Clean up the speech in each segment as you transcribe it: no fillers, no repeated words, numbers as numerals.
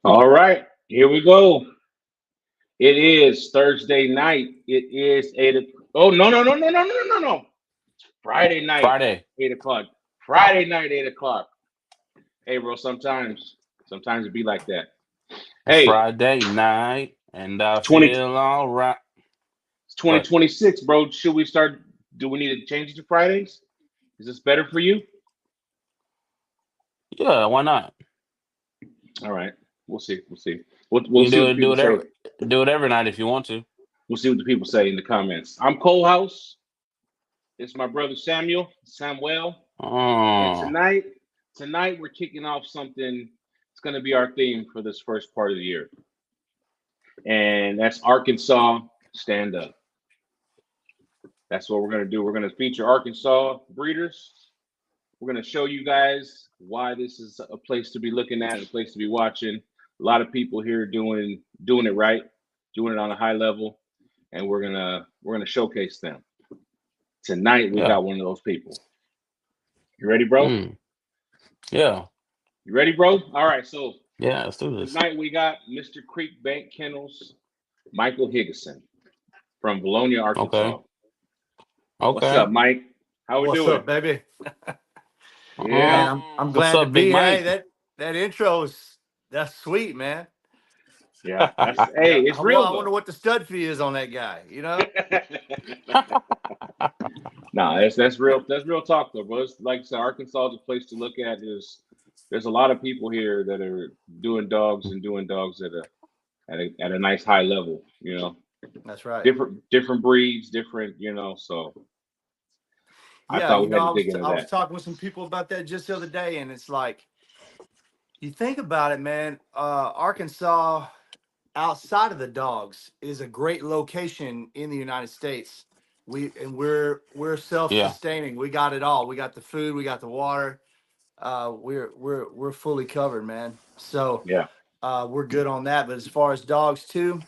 All right, here we go. It is Thursday night. It is Oh, no! Friday night, Friday. 8 o'clock. Friday night, 8 o'clock. Hey, bro. Sometimes it be like that. It's Hey, Friday night, and I 20, feel all right. it's But 2026, bro. Should we start? Do we need to change it to Fridays? Is this better for you? yeah, why not? All right, we'll see. We'll see. We'll You can see do what the it. Do people it say. every night if you want to. We'll see what the people say in the comments. I'm Cole House. It's my brother Samuel, and Oh, tonight we're kicking off something. It's going to be our theme for this first part of the year, and that's Arkansas stand up. That's what we're going to do. We're going to feature Arkansas breeders. We're going to show you guys why this is a place to be looking at, a place to be watching. A lot of people here doing it right, doing it on a high level, and we're gonna showcase them. Tonight we yeah. got one of those people. You ready, bro? Mm, yeah. You ready, bro? All right. So Yeah. Let's do this. tonight we got Mr. Creek Bank Kennels, Michael Higgason from Bologna, Okay. Arkansas. What's up, Okay. Mike? How we What's doing? up, baby? Yeah, Man, Uh, I'm what's glad to up, Big be here. Hey, Mike? that intro's that's sweet, man. yeah. That's Yeah, hey, it's well, real I wonder though. what the stud fee is on that guy. You know? No, that's real. That's real talk though, bro. It's, like I said, Arkansas is a place to look at. There's a lot of people here that are doing dogs at a nice high level. That's right. Different breeds, different. So I Yeah, thought we had to dig into I was that. talking with some people about that just the other day, and it's like you think about it, man. Arkansas, outside of the dogs, is a great location in the United States. We're Yeah. self-sustaining. We got it all. We got the food. We got the water. We're fully covered, man. So Yeah, we're good on that. But as far as dogs too,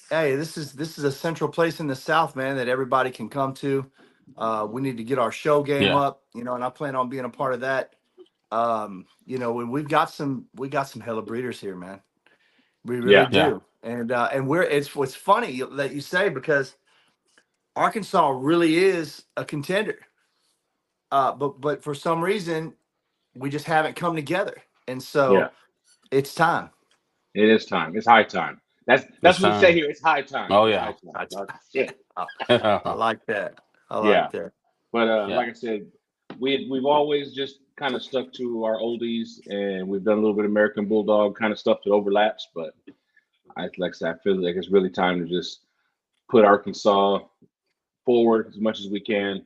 hey, this is a central place in the South, man, that everybody can come to. We need to get our show game Yeah. up, and I plan on being a part of that. We got some hella breeders here, man. We really yeah, Yeah. do. And we're it's what's funny that you say because Arkansas really is a contender. But for some reason we just haven't come together. And yeah. so it's time. It is time. It's high time. That's It's what we say time. here. It's high time. Oh It's high yeah. time. That's- Yeah, I, I Yeah. like that. I like yeah. that. But Yeah. like I said, we've always just kind of stuck to our oldies, and we've done a little bit of American Bulldog kind of stuff that overlaps. But like I said, I feel like it's really time to just put Arkansas forward as much as we can.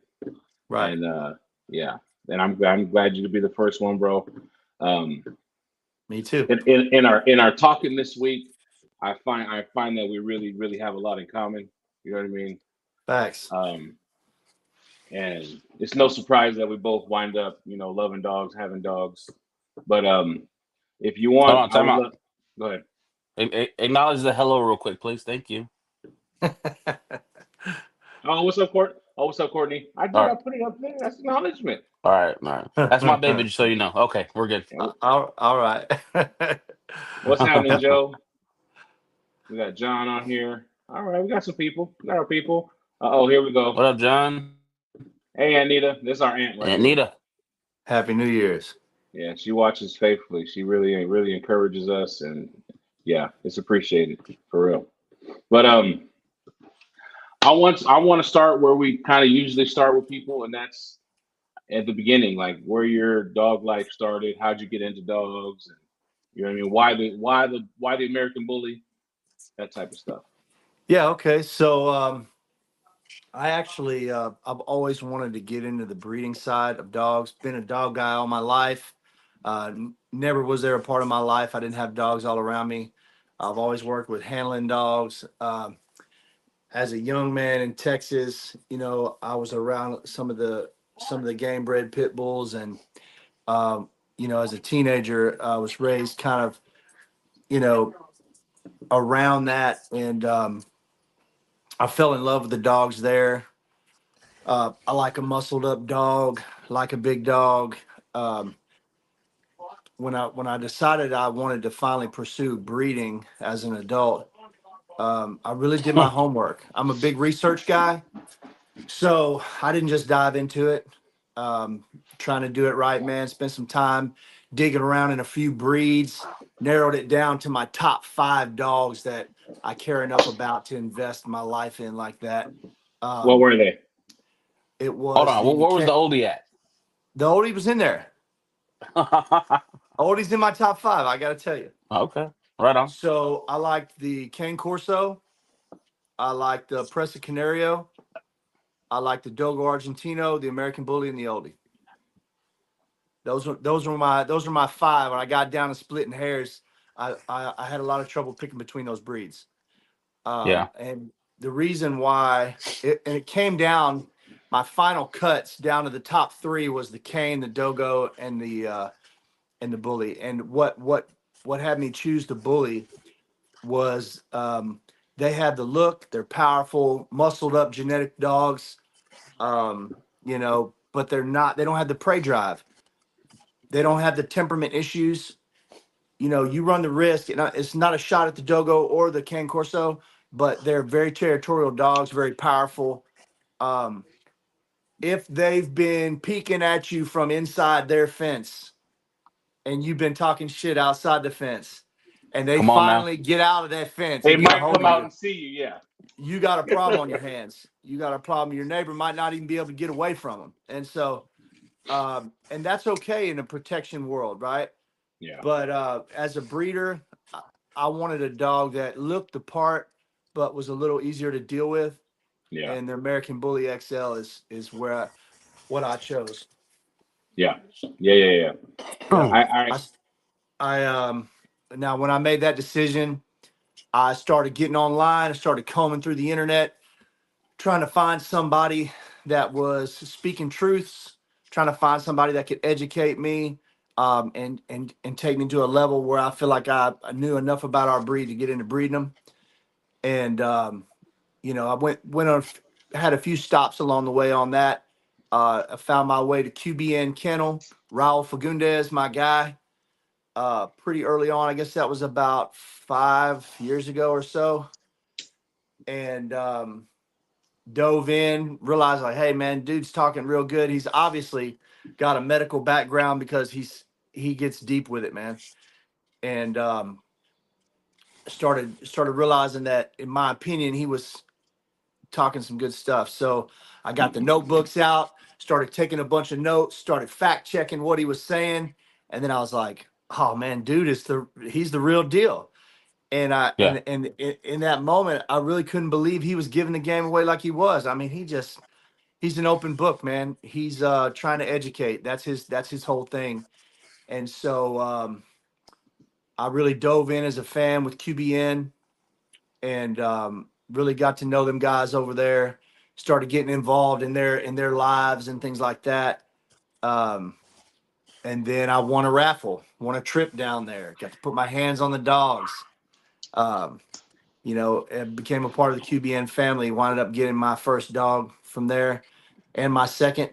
Right. And yeah, and I'm glad you to be the first one, bro. Um, Me too. in our talking this week, I find that we really have a lot in common. You know what I mean? Facts. Um, and it's no surprise that we both wind up, loving dogs, having dogs. But if you Hold want, on. I Time would out. love. Go ahead. Acknowledge the hello real quick, please. Thank you. Oh, what's up, Court? Oh, what's up, Courtney? I All did. I right. put it up there. That's acknowledgement. All right. All right. That's my baby, just so you know. Okay, we're good. Yeah. All right. What's happening, Joe? We got John on here. All right, we got some people. We got our people. Oh, here we go. What up, John? Hey, Anita. This is our aunt right And here. Nita. Happy New Year's. Yeah, she watches faithfully. She really encourages us, and yeah, it's appreciated for real. But I want to start where we kind of usually start with people, and that's at the beginning, like where your dog life started. How'd you get into dogs? And you know what I mean? Why the American Bully? That type of stuff. Yeah, okay. So I actually I've always wanted to get into the breeding side of dogs. Been a dog guy all my life. Never was there a part of my life I didn't have dogs all around me. I've always worked with handling dogs. As a young man in Texas, I was around some of the game bred pit bulls, and as a teenager, I was raised kind of, you know, around that, and I fell in love with the dogs there. I like a muscled up dog, like a big dog. Um, when I decided I wanted to finally pursue breeding as an adult, I really did my homework. I'm a big research guy, so I didn't just dive into it. Trying to do it right, man. Spent some time digging around in a few breeds, narrowed it down to my top 5 dogs that I care enough about to invest my life in like that. What were they? It Hold was on. Where was the oldie at? the oldie was in there. Oldie's in my top 5. I got to tell you. Okay. Right on. So I liked the Cane Corso. I liked the Presa Canario. I liked the Dogo Argentino, the American Bully, and the Oldie. Those were my 5. When I got down to splitting hairs, I had a lot of trouble picking between those breeds. Yeah. And the reason why it came down, my final cuts down to the top 3 was the Cane, the Dogo, and the Bully. And what had me choose the Bully was they had the look. They're powerful, muscled up genetic dogs. But they don't have the prey drive. They don't have the temperament issues. You run the risk, and it's not a shot at the Dogo or the Cane Corso, but they're very territorial dogs, very powerful. If they've been peeking at you from inside their fence and you've been talking shit outside the fence and they Come on now. finally get out of that fence They and get a might hold come of out you, and see you. Yeah. you got a problem on your hands. You got a problem. Your neighbor might not even be able to get away from them. And so, and that's okay in a protection world, right? Yeah. But as a breeder, I wanted a dog that looked the part, but was a little easier to deal with. Yeah. And the American Bully XL is what I chose. Yeah. Yeah. I I now when I made that decision, I started getting online. I started combing through the internet, trying to find somebody that was speaking truths, trying to find somebody that could educate me, and take me to a level where I feel like I knew enough about our breed to get into breeding them. And I went on, had a few stops along the way on that. I found my way to QBN Kennel. Raul Fagundes, my guy. Pretty early on, I guess that was about 5 years ago or so, and dove in, realized like, hey man, dude's talking real good. He's obviously got a medical background because he gets deep with it, man. And started realizing that, in my opinion, he was talking some good stuff. So I got the notebooks out, started taking a bunch of notes, started fact checking what he was saying, and then I was like, oh man, dude, he's the real deal. And Yeah. and in that moment, I really couldn't believe he was giving the game away like he was. I mean, he's an open book, man. He's trying to educate. That's his whole thing. And so I really dove in as a fan with QBN, and really got to know them guys over there. Started getting involved in their lives and things like that. And then I won a raffle, won a trip down there. Got to put my hands on the dogs. And became a part of the QBN family. Wound up getting my first dog from there, and my second,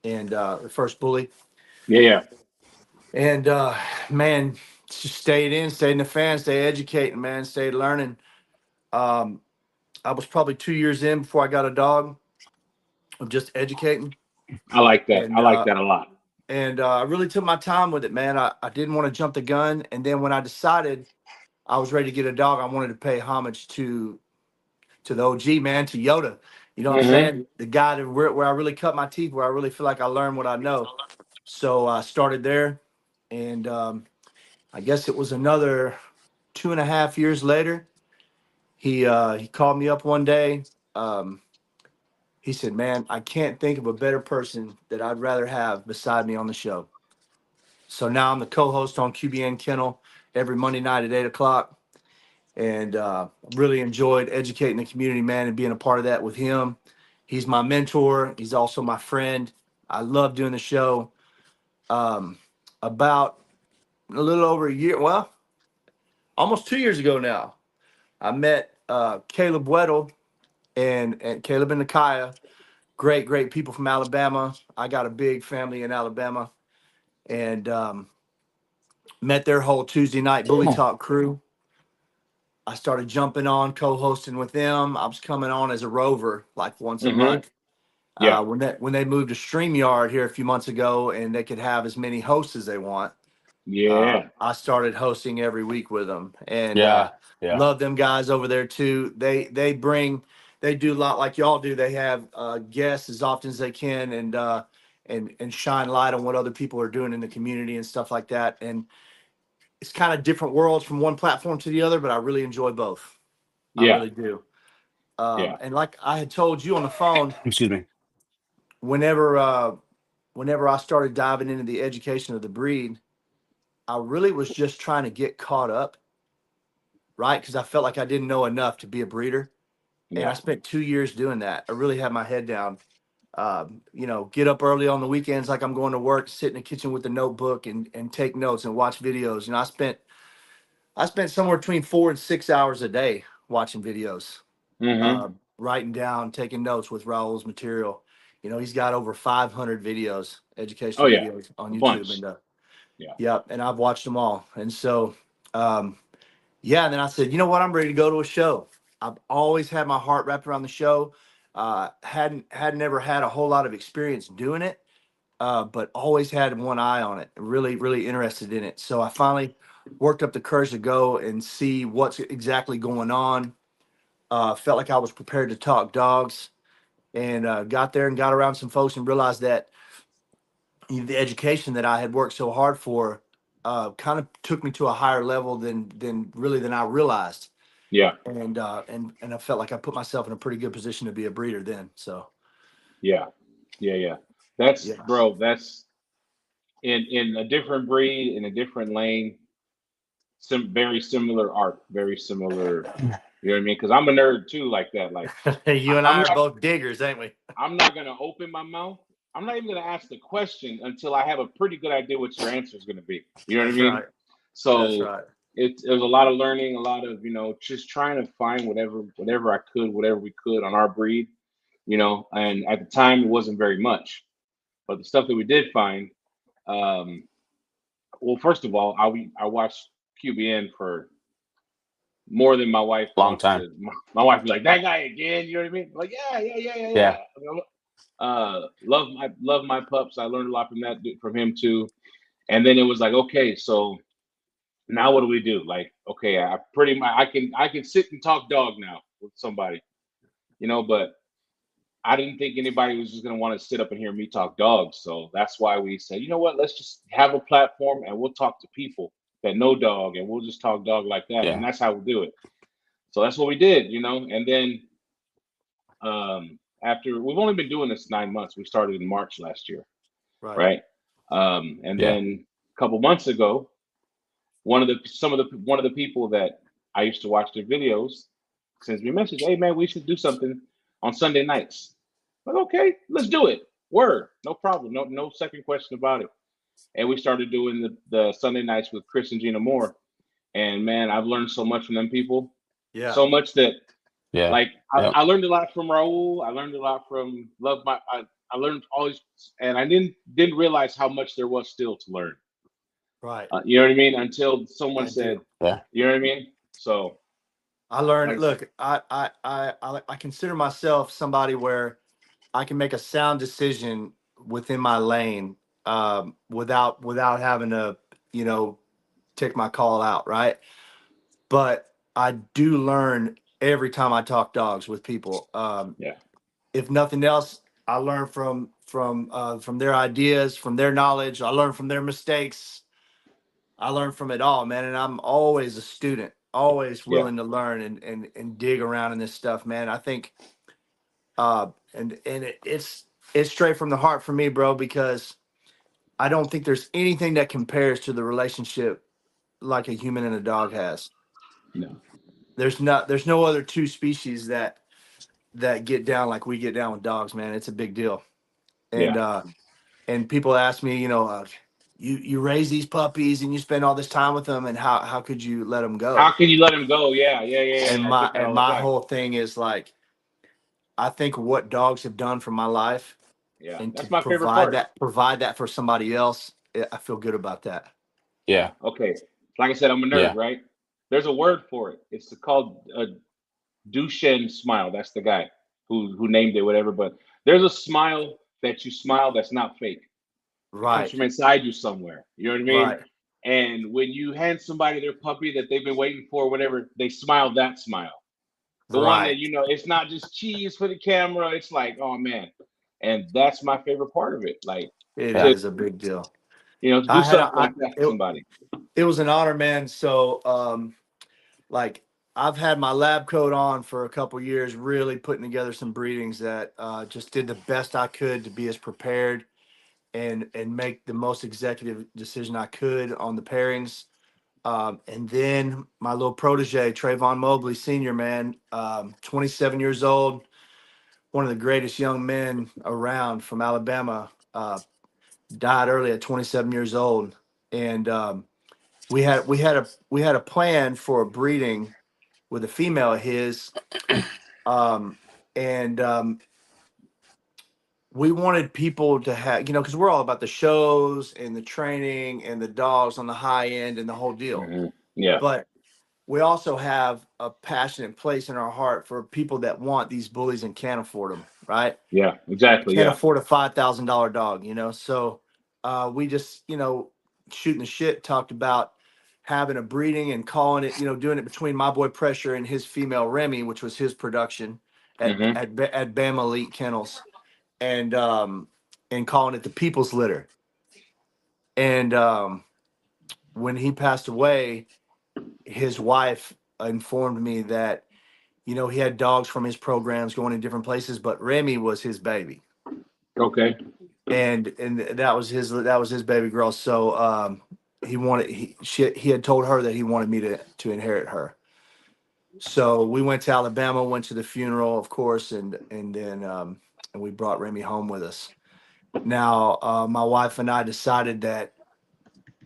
and the first bully. yeah. And man, just stayed in the fan, stayed educating, man, stayed learning. I was probably 2 years in before I got a dog of just educating. I like that. And I like that a lot. I really took my time with it, man. I didn't want to jump the gun. And then when I decided I was ready to get a dog, I wanted to pay homage to the OG, man, to Yoda. You know what I'm saying? The guy where I really cut my teeth, where I really feel like I learned what I know. So I started there, and I guess it was another 2.5 years later. He called me up one day. He said, "Man, I can't think of a better person that I'd rather have beside me on the show." So now I'm the co-host on QBN Kennel every Monday night at 8 o'clock, and really enjoyed educating the community, man, and being a part of that with him. He's my mentor. He's also my friend. I love doing the show. About a little over a year, well, almost 2 years ago now, I met Caleb Weddle and Caleb and Nakaya. Great people from Alabama. I got a big family in Alabama. And met their whole Tuesday night Bully Talk crew. I started jumping on, co-hosting with them. I was coming on as a rover like once a month. Yeah. When they moved to StreamYard here a few months ago, and they could have as many hosts as they want. Yeah. I started hosting every week with them, and Yeah. love them guys over there too. They do a lot like y'all do. They have guests as often as they can, and shine light on what other people are doing in the community and stuff like that. And it's kind of different worlds from one platform to the other, but I really enjoy both. I Yeah. really do. Yeah. And like I had told you on the phone, Excuse me. whenever I started diving into the education of the breed, I really was just trying to get caught up, right? Because I felt like I didn't know enough to be a breeder. And I Yeah. spent 2 years doing that. I really had my head down. Get up early on the weekends like I'm going to work, sit in the kitchen with a notebook and take notes and watch videos. I spent somewhere between 4 and 6 hours a day watching videos, writing down, taking notes with Raul's material. He's got over 500 videos, Oh educational yeah. videos on A YouTube, bunch. and Yeah. yeah, and I've watched them all. And so, yeah, and then I said, you know what, I'm ready to go to a show. I've always had my heart wrapped around the show. Hadn't never had a whole lot of experience doing it, but always had one eye on it. Really, really interested in it. So I finally worked up the courage to go and see what's exactly going on. Felt like I was prepared to talk dogs, and got there and got around some folks and realized that the education that I had worked so hard for kind of took me to a higher level than I realized. Yeah. And I felt like I put myself in a pretty good position to be a breeder then. So Yeah. Yeah. Yeah. That's yeah, bro. That's in a different breed, in a different lane. Very similar art. Very similar. You know what I mean? Because I'm a nerd too, like that. Like you and I'm I are not. both diggers, ain't we? I'm not gonna open my mouth. I'm not even gonna ask the question until I have a pretty good idea what your answer is gonna be. You know what I That's mean? right. That's So right. it was a lot of learning, a lot of just trying to find whatever I could, whatever we could on our breed. And at the time it wasn't very much, but the stuff that we did find, um, well, first of all, I watched QBN for more than my wife Long wants time. to. My wife be like, that guy again. You know what I mean? Like, yeah, yeah, yeah, yeah, yeah. Yeah. Love my pups. I learned a lot from him too. And then it was like, okay, so now what do we do? Like, okay, I pretty much I can sit and talk dog now with somebody, but I didn't think anybody was just gonna want to sit up and hear me talk dogs. So that's why we said, you know what, let's just have a platform and we'll talk to people that know dog and we'll just talk dog like that. And Yeah. that's how we do it. So that's what we did, and then after we've only been doing this 9 months. We started in March last year, Right. right? And Yeah. then a couple months ago, one of the people that I used to watch their videos sends me a message, hey man, we should do something on Sunday nights. I'm like, okay, let's do it. Word, no problem, no second question about it. And we started doing the Sunday nights with Chris and Gina Moore. And man, I've learned so much from them people. Yeah. So much that Yeah. like Yeah. I learned a lot from Raul. I learned a lot from Love My. I learned all these, and I didn't realize how much there was still to learn. Right. You know what I mean? Until someone I said, do. Yeah. you know what I mean? So, I learned. like I said, Look, I consider myself somebody where I can make a sound decision within my lane, without having to, you know, take my call out, right? But I do learn every time I talk dogs with people. yeah, If nothing else, I learn from their ideas, from their knowledge. I learn from their mistakes. I learn from it all, man. And I'm always a student, always yeah, willing to learn and dig around in this stuff, man. I think it's straight from the heart for me, bro, because I don't think there's anything that compares to the relationship like a human and a dog has. no, There's no other two species that get down like we get down with dogs, man. It's a big deal. And yeah. and people ask me, you raise these puppies and you spend all this time with them, and how could you let them How go? can you let him go? Yeah, yeah, yeah, yeah, And yeah. I my get that and all the my time. whole thing is like, I think what dogs have done for my life, Yeah, and to that's my favorite part. provide that for somebody else, I feel good about that. Yeah. Okay. Like I said, I'm a nerd, Yeah. right? There's a word for it. It's called a Duchenne smile. That's the guy who named it, whatever. But there's a smile that you smile that's not fake. It comes Right. from inside you somewhere. You know what I mean? Right. And when you hand somebody their puppy that they've been waiting for, whatever, they smile that smile. The one that Right. it's not just cheese for the camera. It's like, oh man, and that's my favorite part of it. Like, It Yeah. is a big deal. to do I had something like that for it, somebody. it was an honor, man. So like I've had my lab coat on for a couple years, really putting together some breedings that just did the best I could to be as prepared and make the most executive decision I could on the pairings. And then my little protege, Trayvon Mobley, senior, man, 27 years old, one of the greatest young men around from Alabama, died early at 27 years old. And we had a plan for a breeding with a female of his, um, and we wanted people to have, because we're all about the shows and the training and the dogs on the high end and the whole deal. Yeah. But we also have a passionate place in our heart for people that want these bullies and can't afford them, right? Yeah. Exactly. Can't Yeah. afford a $5,000 dog, So we just, shooting the shit, talked about having a breeding and calling it, doing it between my boy Pressure and his female Remy, which was his production hmm at Bama Elite Kennels, and calling it the People's Litter. And when he passed away, his wife informed me that he had dogs from his programs going in different places, but Remy was his baby, Okay. and that was his baby girl. So he had told her that he wanted me to inherit her. So we went to Alabama, went to the funeral, of course, and then and we brought Remy home with us. Now my wife and I decided that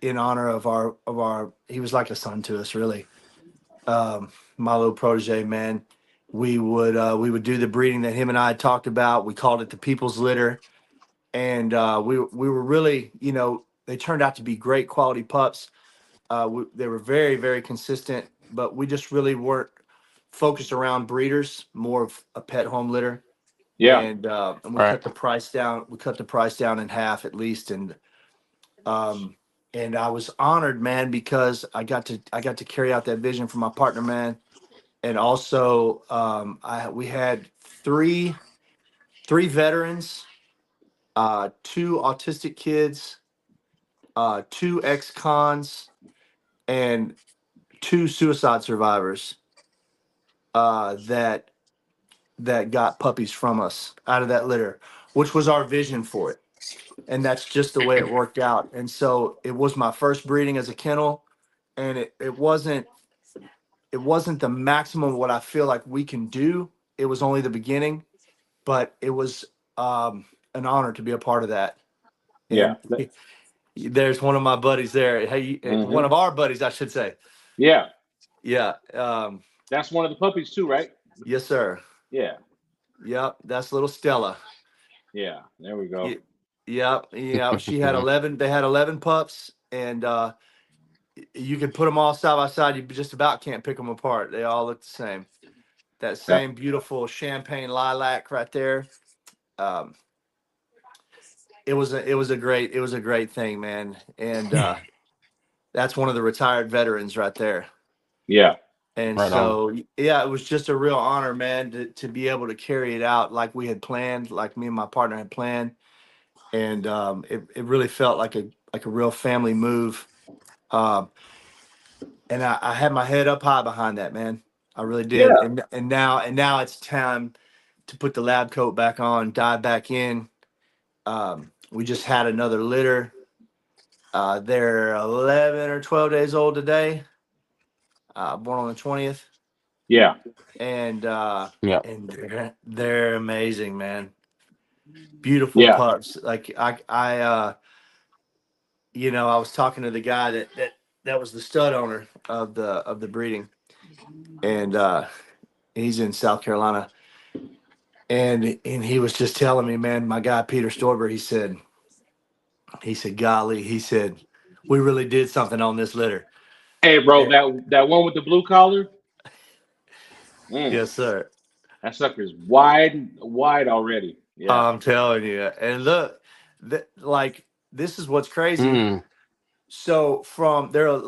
in honor of our he was like a son to us, really. My little protege, man. We would do the breeding that him and I had talked about. We called it the People's Litter, and we were really, they turned out to be great quality pups. They were very, very consistent, but we just really weren't focused around breeders, more of a pet home litter. Yeah. And we Right. cut the price down. We cut the price down in half at least, um, and I was honored, man, because I got to carry out that vision for my partner, man. And also, we had three veterans, two autistic kids, two ex-cons, and two suicide survivors that got puppies from us out of that litter, which was our vision for it. And that's just the way it worked out. And so it was my first breeding as a kennel, and it wasn't the maximum of what I feel like we can do. It was only the beginning, but it was an honor to be a part of that. Yeah. And there's one of my buddies there. Hey, one hmm of our buddies, I should say. Yeah. Yeah. That's one of the puppies too, right? Yes, sir. Yeah. Yep. That's little Stella. Yeah. There we go. Yep. Yep. She had 11. They had 11 pups, and you could put them all side by side. You just about can't pick them apart. They all look the same. That Yeah. same beautiful champagne lilac right there. Um, it was a great thing, man. And that's one of the retired veterans right there. Yeah. And Right on. so, yeah, it was just a real honor, man, to be able to carry it out like we had planned, like me and my partner had planned. And it really felt like a real family move. Um, and I had my head up high behind that, man. I really did. Yeah. And now it's time to put the lab coat back on, dive back in. We just had another litter. They're 11 or 12 days old today. Born on the 20th. Yeah. And Yeah. they're amazing, man. Beautiful Yeah. pups. Like I was talking to the guy that was the stud owner of the breeding, and he's in South Carolina, and he was just telling me, man, my guy Peter Storber, he said, golly, he said, we really did something on this litter. Hey, bro, And, that one with the blue collar, yes, mm, sir. that sucker's wide already. Yeah. I'm telling you. And look, like this is what's crazy. Mm. So from there,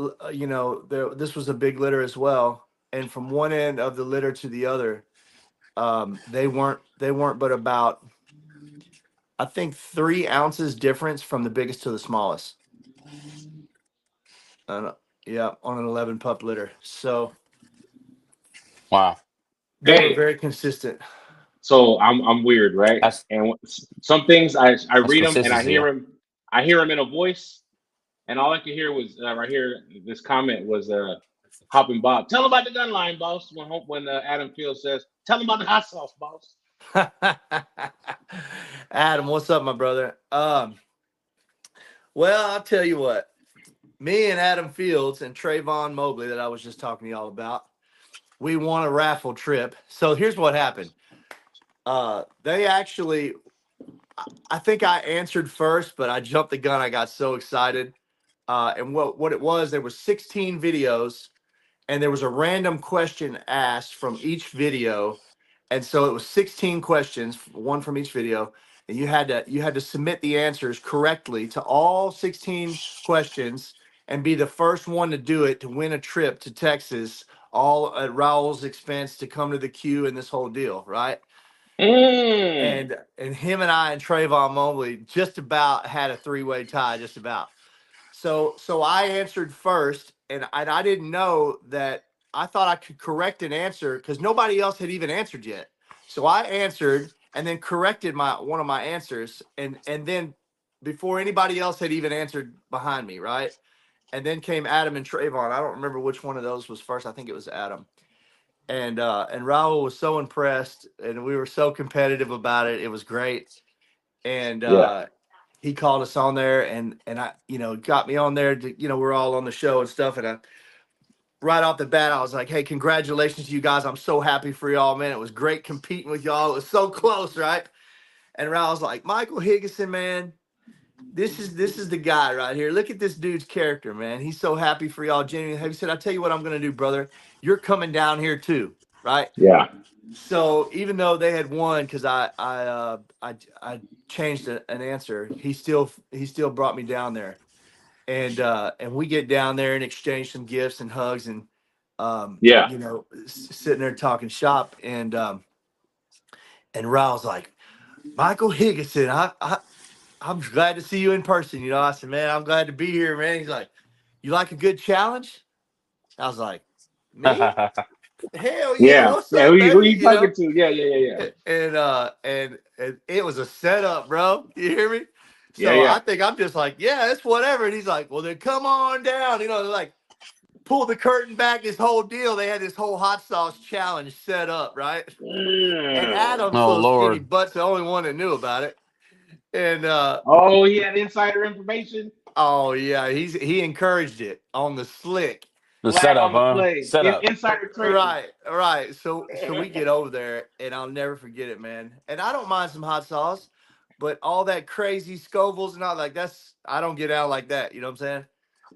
this was a big litter as well, and from one end of the litter to the other, they weren't but about, I think, 3 ounces difference from the biggest to the smallest. Uh, yeah, on an 11 pup litter. So Wow. they were Hey, very consistent. so I'm weird, right? That's And some things I that's read them and consistency. Yeah. I hear them in a voice, and all I could hear was right here. This comment was Hopping Bob. Tell him about the gun line, boss. When Adam Field says, "Tell him about the hot sauce, boss." Adam, what's up, my brother? Well, I'll tell you what. Me and Adam Fields and Trayvon Mobley, that I was just talking to y'all about, we won a raffle trip. So here's what happened. They actually, I think I answered first, but I jumped the gun. I got so excited. And what it was, there was 16 videos, and there was a random question asked from each video. And so it was 16 questions, one from each video, and you had to submit the answers correctly to all 16 questions and be the first one to do it to win a trip to Texas, all at Raul's expense, to come to the queue and this whole deal, right? Mm. And him and I and Trayvon Mobley just about had a three-way tie, just about. So I answered first, and I didn't know that. I thought I could correct an answer because nobody else had even answered yet. So I answered and then corrected one of my answers, and then before anybody else had even answered behind me, right? And then came Adam and Trayvon. I don't remember which one of those was first. I think it was Adam. And Raul was so impressed, and we were so competitive about it. It was great. And Yeah. he called us on there, and I, got me on there to, we're all on the show and stuff. And right off the bat, I was like, hey, congratulations to you guys. I'm so happy for y'all, man. It was great competing with y'all. It was so close, right? And Raul was like, Michael Higgason, man, this is the guy right here. Look at this dude's character, man. He's so happy for y'all. Genuinely. He said, I'll tell you what I'm going to do, brother. You're coming down here too, right? Yeah. So even though they had won, because I changed an answer, he still brought me down there, and we get down there and exchange some gifts and hugs, and Yeah. sitting there talking shop, and Raul's like, Michael Higginson, I'm glad to see you in person. I said, man, I'm glad to be here, man. He's like, you like a good challenge? I was like, me? Hell yeah, Yeah. what's Yeah. up, Who baby? you talking to? Yeah. Yeah. Yeah. Yeah. And it was a setup, bro. You hear me? Yeah. So Yeah. I think I'm just like, yeah, it's whatever. And he's like, well, then come on down. Like, pull the curtain back, this whole deal. They had this whole hot sauce challenge set up, right? And Mm. Adam's Oh little skinny Lord. butt's the only one that knew about it. And Oh, he had insider information. oh yeah, he encouraged it on the slick. The Flag setup, on the huh? play. Setup. Insider trading. Right, right. So we get over there, and I'll never forget it, man. And I don't mind some hot sauce, but all that crazy Scovilles and all, like, I don't get out like that. You know what I'm saying?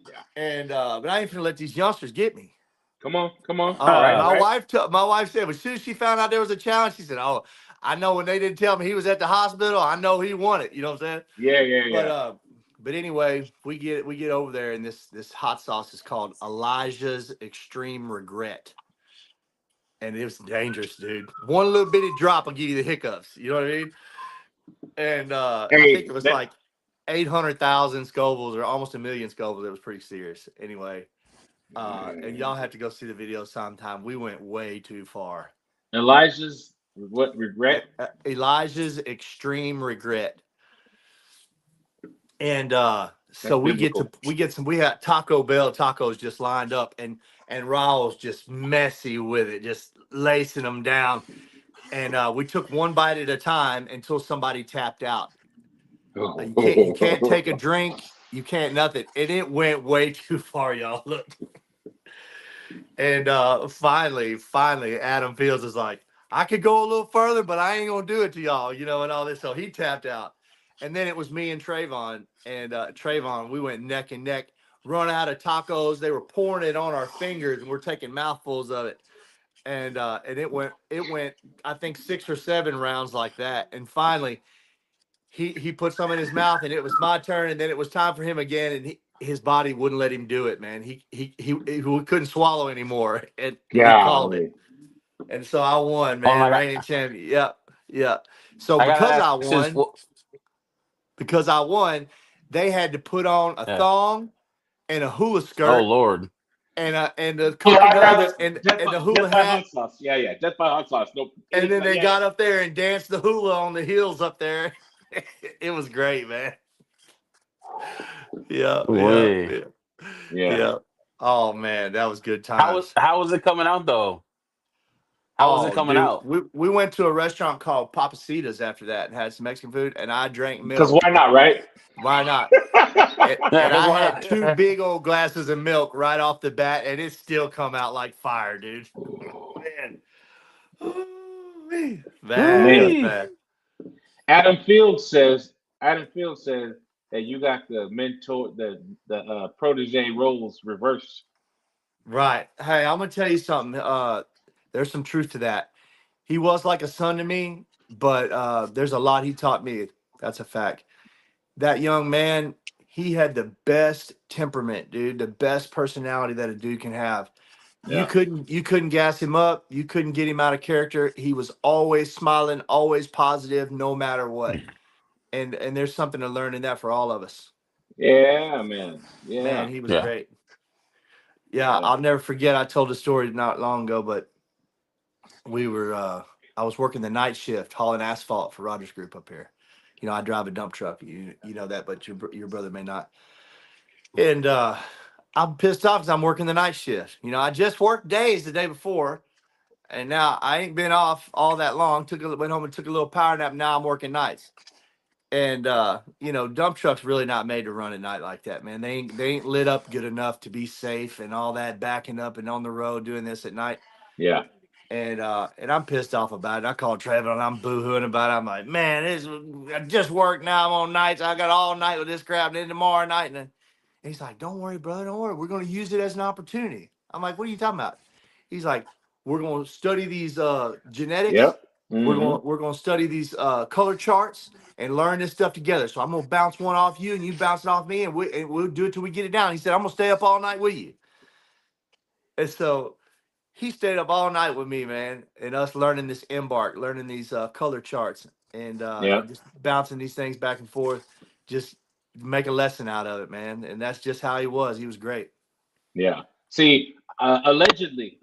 Yeah. And but I ain't gonna let these youngsters get me. Come on. Come on. Oh, Right. Ah, Right. my wife said, as soon as she found out there was a challenge, she said, "Oh, I know when they didn't tell me he was at the hospital, I know he won it." You know what I'm saying? Yeah. Yeah. But Yeah. anyway, we get over there, and this hot sauce is called Elijah's Extreme Regret. And it was dangerous, dude. One little bitty drop will give you the hiccups. You know what I mean? And I think Hey. it was like 800,000 Scovilles, or almost a million Scovilles. It was pretty serious. Anyway, and y'all have to go see the video sometime. We went way too far. Elijah's what regret? Elijah's Extreme Regret. And That's so biblical. we had Taco Bell tacos just lined up, and Raul's just messy with it, just lacing them down. And we took one bite at a time until somebody tapped out. You can't take a drink, you can't nothing, and it went way too far, y'all. Look, and finally, Adam Fields is like, I could go a little further, but I ain't gonna do it to y'all, and all this. So he tapped out, and then it was me and Trayvon, and Trayvon, we went neck and neck. run out of tacos. They were pouring it on our fingers, and we're taking mouthfuls of it. And it went, I think 6 or 7 rounds like that. And finally, he put some in his mouth, and it was my turn. And then it was time for him again, and his body wouldn't let him do it, man. He couldn't swallow anymore, and he called it. Golly. And so I won, Hold on, man, reigning champion. Yep, yep. So I gotta ask this. because I won, they had to put on a Yeah. thong and a hula Oh skirt Lord. and the Yeah, I'd coconuts rather and the hula death by hat. hot sauce. Yeah, yeah, death by hot sauce. No, And then they yeah, got up there and danced the hula on the heels up there. It was great, man. Yeah, yeah, Wait. yeah, yeah. yeah. Oh man, that was good times. How was it coming out though? How was it Oh, coming dude, out? we went to a restaurant called Papacitas after that and had some Mexican food, and I drank Because milk. why not, right? Why not? Yeah, And because I why had 2 not? big old glasses of milk right off the bat, and it still come out like fire, dude. Man, ooh-wee. Man, it was Man, Woo-wee. bad. Adam Fields says. Adam Fields says that you got the mentor, the protege roles reversed. Right. Hey, I'm gonna tell you something. There's some truth to that. He was like a son to me, but there's a lot he taught me. That's a fact. That young man, he had the best temperament, dude. The best personality that a dude can have. Yeah, You couldn't gas him up. You couldn't get him out of character. He was always smiling, always positive, no matter what. And there's something to learn in that for all of us. yeah, man, Man, yeah, he was Yeah. great. Yeah, yeah. I'll never forget. I told a story not long ago, but we were I was working the night shift hauling asphalt for Rogers Group up here. You know, I drive a dump truck. You know that, but your brother may not. And I'm pissed off because I'm working the night shift. You know, I just worked days the day before, and now I ain't been off all that long. Went home and took a little power nap. Now I'm working nights. And you know, dump trucks really not made to run at night like that, man. They ain't lit up good enough to be safe and all that, backing up and on the road doing this at night. Yeah. And I'm pissed off about it. I called Trevor and I'm boohooing about it. I'm like, man, I just worked now. I'm on nights. I got all night with this crap. And then tomorrow night. And then he's like, don't worry, brother. Don't worry. We're going to use it as an opportunity. I'm like, what are you talking about? He's like, we're going to study these genetics. Yep. Mm-hmm. We're going to study these color charts and learn this stuff together. So I'm going to bounce one off you and you bounce it off me, and we'll do it till we get it down. He said, I'm going to stay up all night with you. And so he stayed up all night with me, man, and us learning this Embark, learning these color charts, Yep. and just bouncing these things back and forth, just make a lesson out of it, man. And that's just how he was. He was great. Yeah. See, allegedly,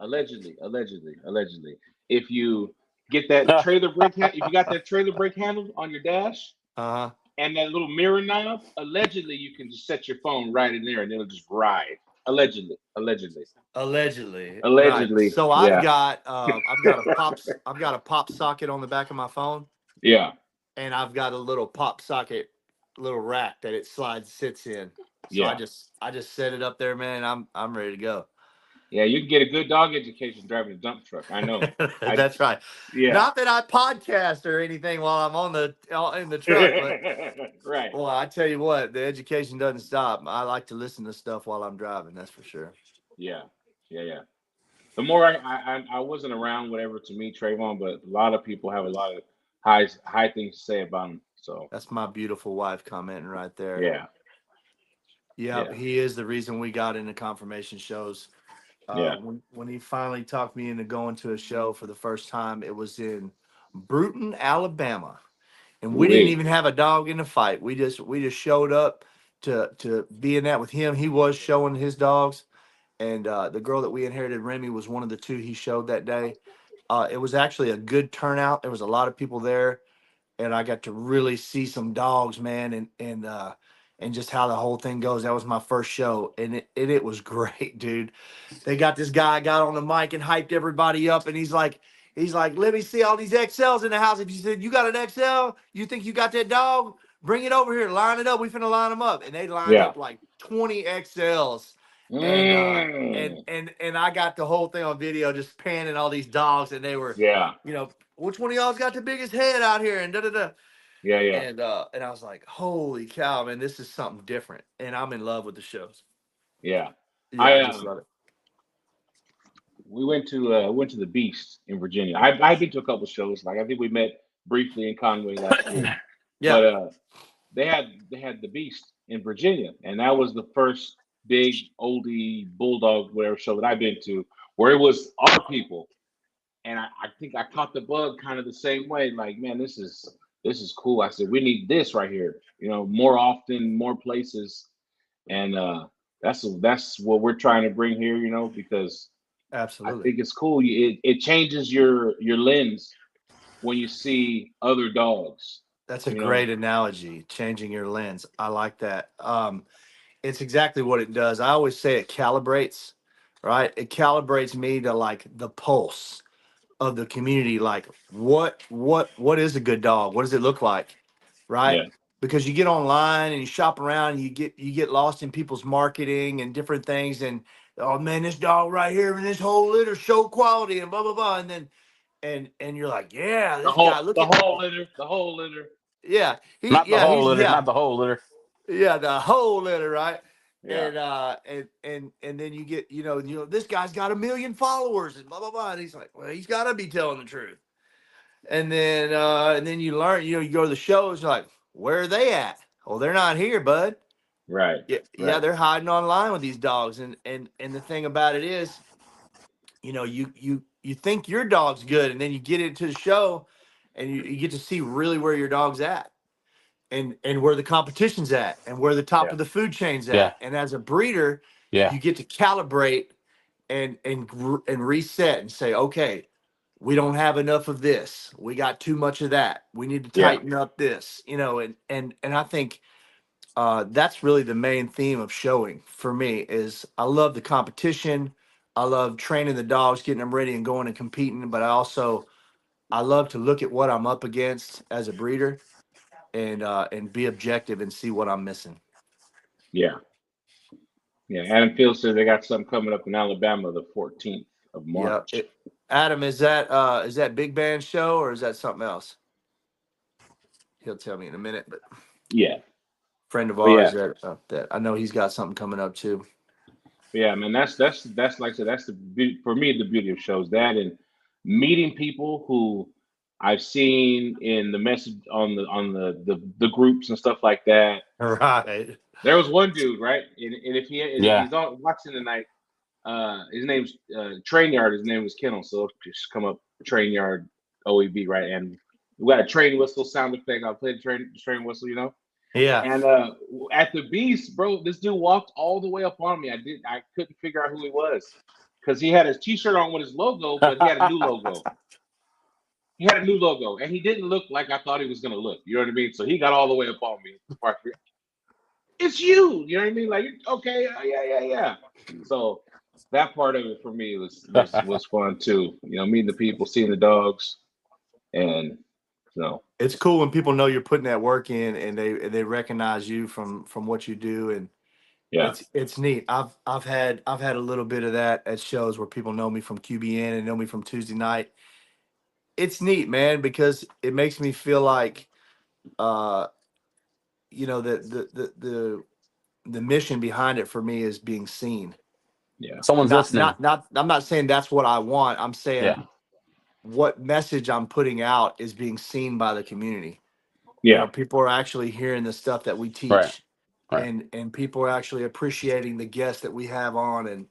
if you get that trailer brake, if you got that trailer brake handle on your dash Uh huh. and that little mirror knob, allegedly you can just set your phone right in there and it'll just ride. Allegedly, right? Allegedly. So Yeah. I've got a pop socket on the back of my phone, Yeah. and I've got a little pop socket, little rack that it sits in. So Yeah. I just set it up there, man. I'm ready to go. Yeah. You can get a good dog education driving a dump truck. I know. I That's right. yeah. Not that I podcast or anything while I'm in the truck, but Right. well, I tell you what, the education doesn't stop. I like to listen to stuff while I'm driving. That's for sure. Yeah. Yeah. Yeah. The more I wasn't around whatever to meet Trayvon, but a lot of people have a lot of high things to say about him. So That's my beautiful wife commenting right there. yeah, Yep, yeah, he is the reason we got into confirmation shows. yeah. When he finally talked me into going to a show for the first time, it was in Bruton, Alabama, and we didn't Ooh-wee. even have a dog in the fight. We just showed up to be in that with him. He was showing his dogs, and the girl that we inherited, Remy, was one of the 2 he showed that day. It was actually a good turnout. There was a lot of people there, and I got to really see some dogs, man, and just how the whole thing goes. That was my first show, and it was great, dude. They got this guy got on the mic and hyped everybody up, and he's like, let me see all these XLs in the house. If you said you got an XL, you think you got that dog, bring it over here, line it up. We finna line them up, and they lined Yeah. up like 20 XLs, and Mm. I got the whole thing on video, just panning all these dogs, and they were, Yeah. you know, which one of y'all's got the biggest head out here, and da da da. Yeah. Yeah. And I was like, holy cow, man, this is something different, and I'm in love with the shows. Yeah. Yeah, I just love it. We went to the Beast in Virginia. I've been to a couple shows. Like I think we met briefly in Conway last year. Yeah, But they had the Beast in Virginia, and that was the first big oldie bulldog whatever show that I've been to, where it was our people. And I think I caught the bug kind of the same way. Like, man, this is cool. I said we need this right here. More often, more places, and that's what we're trying to bring here. Because I absolutely. think it's cool. It changes your lens when you see other dogs. That's a You know, great analogy, changing your lens. I like that. It's exactly what it does. I always say it calibrates, right? It calibrates me to like the pulse of the community. Like what is a good dog? What does it look like? Right? yeah, Because you get online and you shop around and you get lost in people's marketing and different things and oh man, this dog right here and this whole litter show quality and blah blah blah. And then and you're like, yeah, the this guy, whole look the at whole litter, the whole litter. yeah, Not the whole he's litter, yeah. not the whole litter. Yeah, the whole litter, right? Yeah, And then you get, this guy's got 1 million followers and blah blah blah. And he's like, well, he's gotta be telling the truth. And then you learn, you go to the shows, you're like, where are they at? Oh, they're not here, bud. right, Yeah, right. they're hiding online with these dogs. And the thing about it is, you think your dog's good, and then you get into the show and you get to see really where your dog's at and where the competition's at and where the top Yeah, of the food chain's Yeah, at. And as a breeder, yeah, you get to calibrate and reset and say, okay, we don't have enough of this. We got too much of that. We need to yeah, tighten up this, and I think that's really the main theme of showing for me is I love the competition. I love training the dogs, getting them ready and going and competing. But I love to look at what I'm up against as a breeder and be objective and see what I'm missing. yeah, yeah. Adam Field says they got something coming up in Alabama the 14th of Yeah. March. Adam, is that Big Band show or is that something else? He'll tell me in a minute. But Yeah, friend of but yeah, ours that I know he's got something coming up too. yeah, man. That's like I said. That's for me the beauty of shows, that and meeting people who I've seen in the message on the groups and stuff like that. Right. There was one dude, right? And if yeah. he's on watching tonight, his name's Train Yard. His name was Kennel, so it'll just come up Train Yard OEB, right? And we got a train whistle sound effect. I'll play the train whistle. Yeah. And at the Beast, bro, this dude walked all the way up on me. I couldn't figure out who he was because he had his T-shirt on with his logo, but he had a new logo. He had a new logo, and he didn't look like I thought he was gonna look. You know what I mean? So he got all the way up on me. It's you. You know what I mean? Like, okay, yeah, yeah, yeah. So that part of it for me was fun too. Meeting the people, seeing the dogs, and It's cool when people know you're putting that work in and they recognize you from what you do, and yeah, it's neat. I've had a little bit of that at shows where people know me from QBN and know me from Tuesday night. It's neat, man, because it makes me feel like uh the mission behind it for me is being seen. yeah, Someone's Not listening. not not I'm not saying that's what I want. I'm Yeah, saying what message I'm putting out is being seen by the community. yeah. People are actually hearing the stuff that we right, teach, right. and people are actually appreciating the guests that we have on, and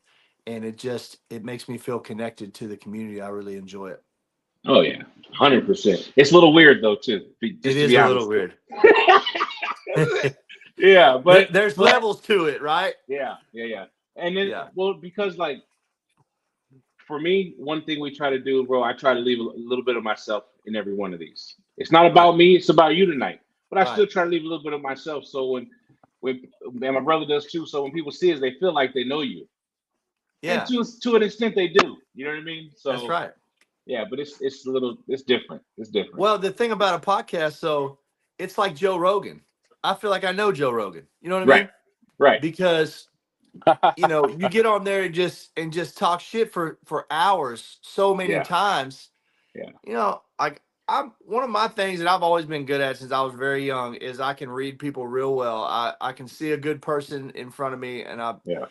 it makes me feel connected to the community. I really enjoy it. Oh yeah, 100%. It's a little weird though too, It just to is be a little honest. weird. Yeah, There's levels to it, right? yeah, yeah, yeah. And then, Yeah. well, because like for me, one thing we try to do, bro, I try to leave a little bit of myself in every one of these. It's not Right. about me; it's about you tonight. But I Right. still try to leave a little bit of myself. So when and my brother does too. So when people see us, they feel like they know you, and Yeah. to an extent, they do. You know what I mean? That's So right. yeah, but it's different. It's different. Well, the thing about a podcast, so it's like Joe Rogan. I feel like I know Joe Rogan. You know what I Right, mean? right. Because you get on there and just talk shit for hours so many Yeah, times. yeah, Like I'm one of my things that I've always been good at since I was very young is I can read people real well. I can see a good person in front of me, and yeah,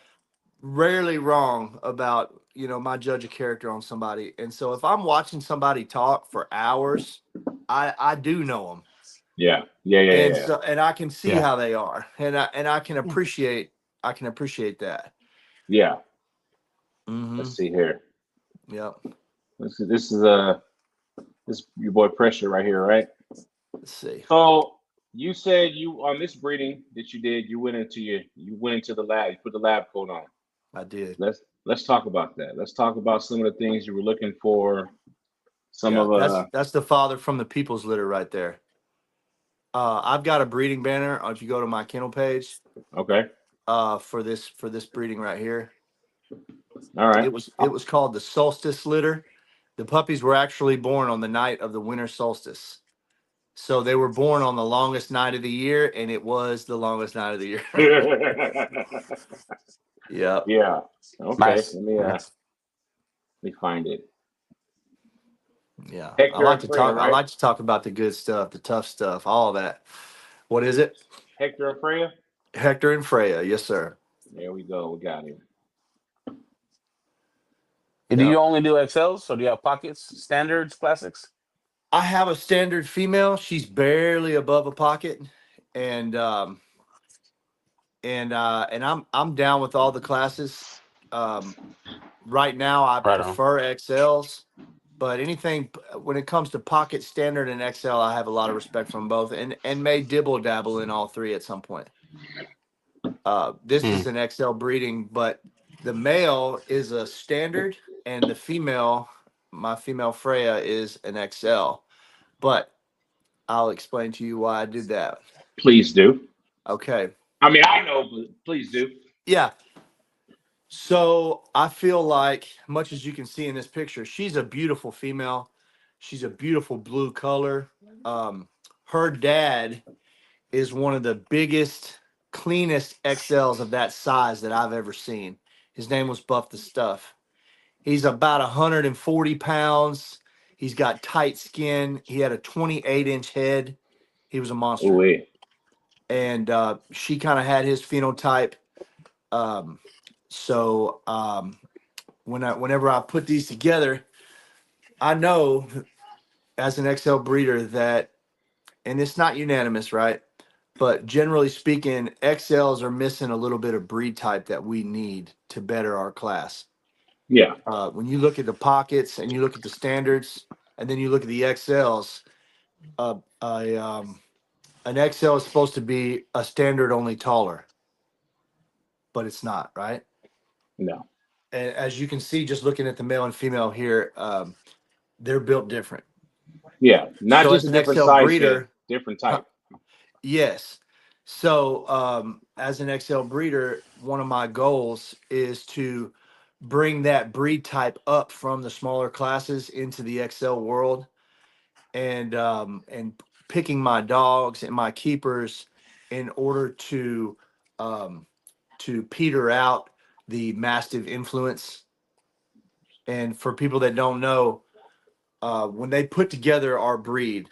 rarely wrong about, my judge of character on somebody. And so if I'm watching somebody talk for hours, I do know them. Yeah. And so, and I can see Yeah. how they are, and I can appreciate that. Yeah. Mm-hmm. Let's see here. Yep. This is your boy Pressure right here, right? Let's see. So you said you on this breeding that you did, you went into the lab, you put the lab coat on. I did. Let's talk about that. Let's talk about some of the things you were looking for. Some Yeah, of that's the father from the people's litter right there. I've got a breeding banner. If you go to my kennel page, okay. for this breeding right here, All right. it was called the solstice litter. The puppies were actually born on the night of the winter solstice. So they were born on the longest night of the year, and it was the longest night of the year. Yeah. Yeah. Okay. Nice. Let me Nice. find it. Yeah. Hector and Freya, I right? like to talk about the good stuff, the tough stuff, all of that. What is it? Hector and Freya. Hector and Freya. Yes, sir. There we go. We got him. Do you Yep. only do XLs, or do you have pockets, standards, classics? I have a standard female. She's barely above a pocket. And I'm down with all the classes. Right now I Right on. prefer XLs, but anything when it comes to pocket, standard, and XL, I have a lot of respect from both, and may dibble dabble in all three at some point. This is an XL breeding, but the male is a standard, and the female, my female Freya, is an XL. But I'll explain to you why I did that. Please do. Okay. I mean, I know, but please do. Yeah. So I feel like, much as you can see in this picture, she's a beautiful female. She's a beautiful blue color. Her dad is one of the biggest, cleanest XLs of that size that I've ever seen. His name was Buff the Stuff. He's about 140 pounds. He's got tight skin. He had a 28-inch head. He was a monster. Ooh, And she kind of had his phenotype. Whenever I put these together, I know as an XL breeder that, and it's not unanimous, right? But generally speaking, XLs are missing a little bit of breed type that we need to better our class. yeah. When you look at the pockets and you look at the standards, and then you look at the XLs, an XL is supposed to be a standard only taller, but it's not, right? No. And as you can see, just looking at the male and female here, they're built different. Yeah. Not So as just an different XL size head, breeder, different type. yes. So as an XL breeder, one of my goals is to bring that breed type up from the smaller classes into the XL world, and picking my dogs and my keepers in order to peter out the mastiff influence. And for people that don't know, when they put together our breed,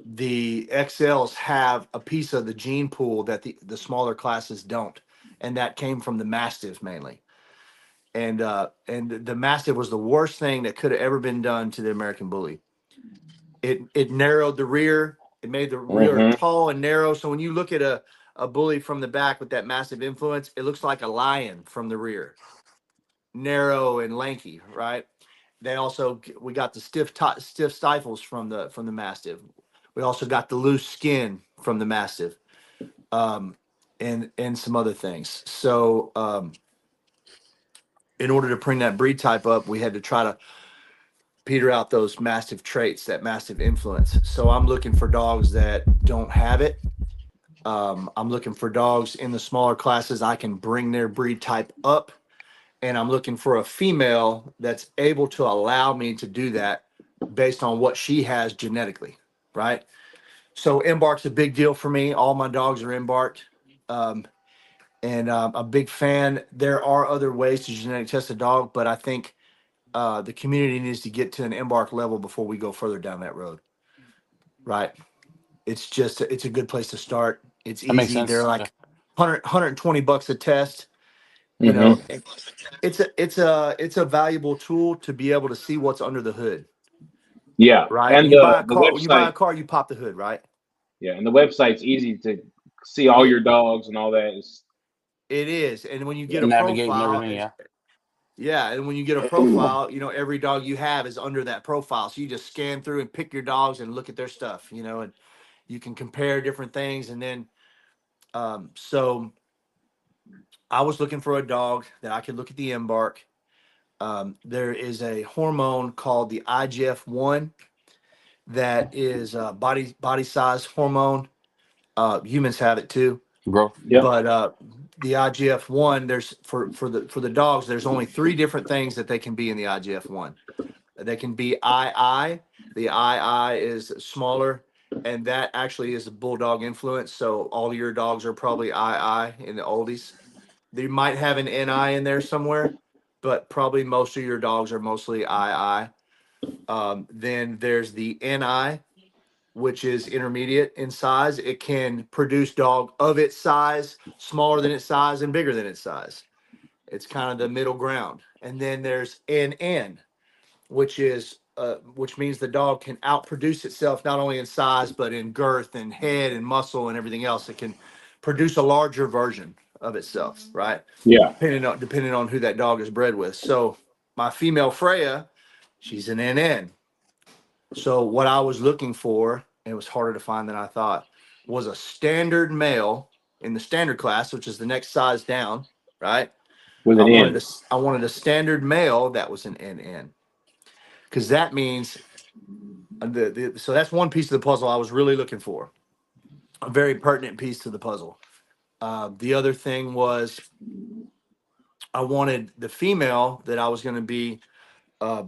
the XLs have a piece of the gene pool that the smaller classes don't, and that came from the Mastiff mainly. And the Mastiff was the worst thing that could have ever been done to the American Bully. It narrowed the rear. It made the rear Mm-hmm. tall and narrow. So when you look at a bully from the back with that massive influence, it looks like a lion from the rear, narrow and lanky, right? We got the stiff stifles from the Mastiff. We also got the loose skin from the Mastiff, and some other things. So in order to bring that breed type up, we had to try to peter out those Mastiff traits, that Mastiff influence. So I'm looking for dogs that don't have it. I'm looking for dogs in the smaller classes. I can bring their breed type up, and I'm looking for a female that's able to allow me to do that based on what she has genetically, right? So Embark's a big deal for me. All my dogs are embarked, and I'm a big fan. There are other ways to genetic test a dog, but I think the community needs to get to an Embark level before we go further down that road, right? It's a good place to start. It's That makes easy. They're sense. Yeah. like $120 a test. You Hmm. know, it's a valuable tool to be able to see what's under the hood, Yeah, right? and When you buy a the car, website. you pop the hood, right? Yeah, and the website's easy to see all Yeah, your dogs and all that. it is. And when you get Yeah. a Navigate and profile, everything. Yeah. yeah, and when you get a profile, every dog you have is under that profile. So you just scan through and pick your dogs and look at their stuff, and you can compare different things. And then, so I was looking for a dog that I could look at the Embark. There is a hormone called the IGF-1 that is body size hormone. Humans have it too, Growth. Yep. but the IGF-1, there's for the dogs, there's only three different things that they can be in the IGF-1. They can be II. The II is smaller, and that actually is a bulldog influence. So all your dogs are probably II in the oldies. They might have an NI in there somewhere, but probably most of your dogs are mostly II. Then there's the NI, which is intermediate in size. It can produce dog of its size, smaller than its size, and bigger than its size. It's kind of the middle ground. And then there's NN, which means the dog can outproduce itself not only in size but in girth and head and muscle and everything else. It can produce a larger version of itself, right? Yeah. Depending on who that dog is bred with. So my female Freya, she's an NN. So what I was looking for, and it was harder to find than I thought, was a standard male in the standard class, which is the next size down, right? With I an wanted N. a, I wanted a standard male that was an NN, because that means so that's one piece of the puzzle I was really looking for, a very pertinent piece to the puzzle. The other thing was I wanted the female that I was going to be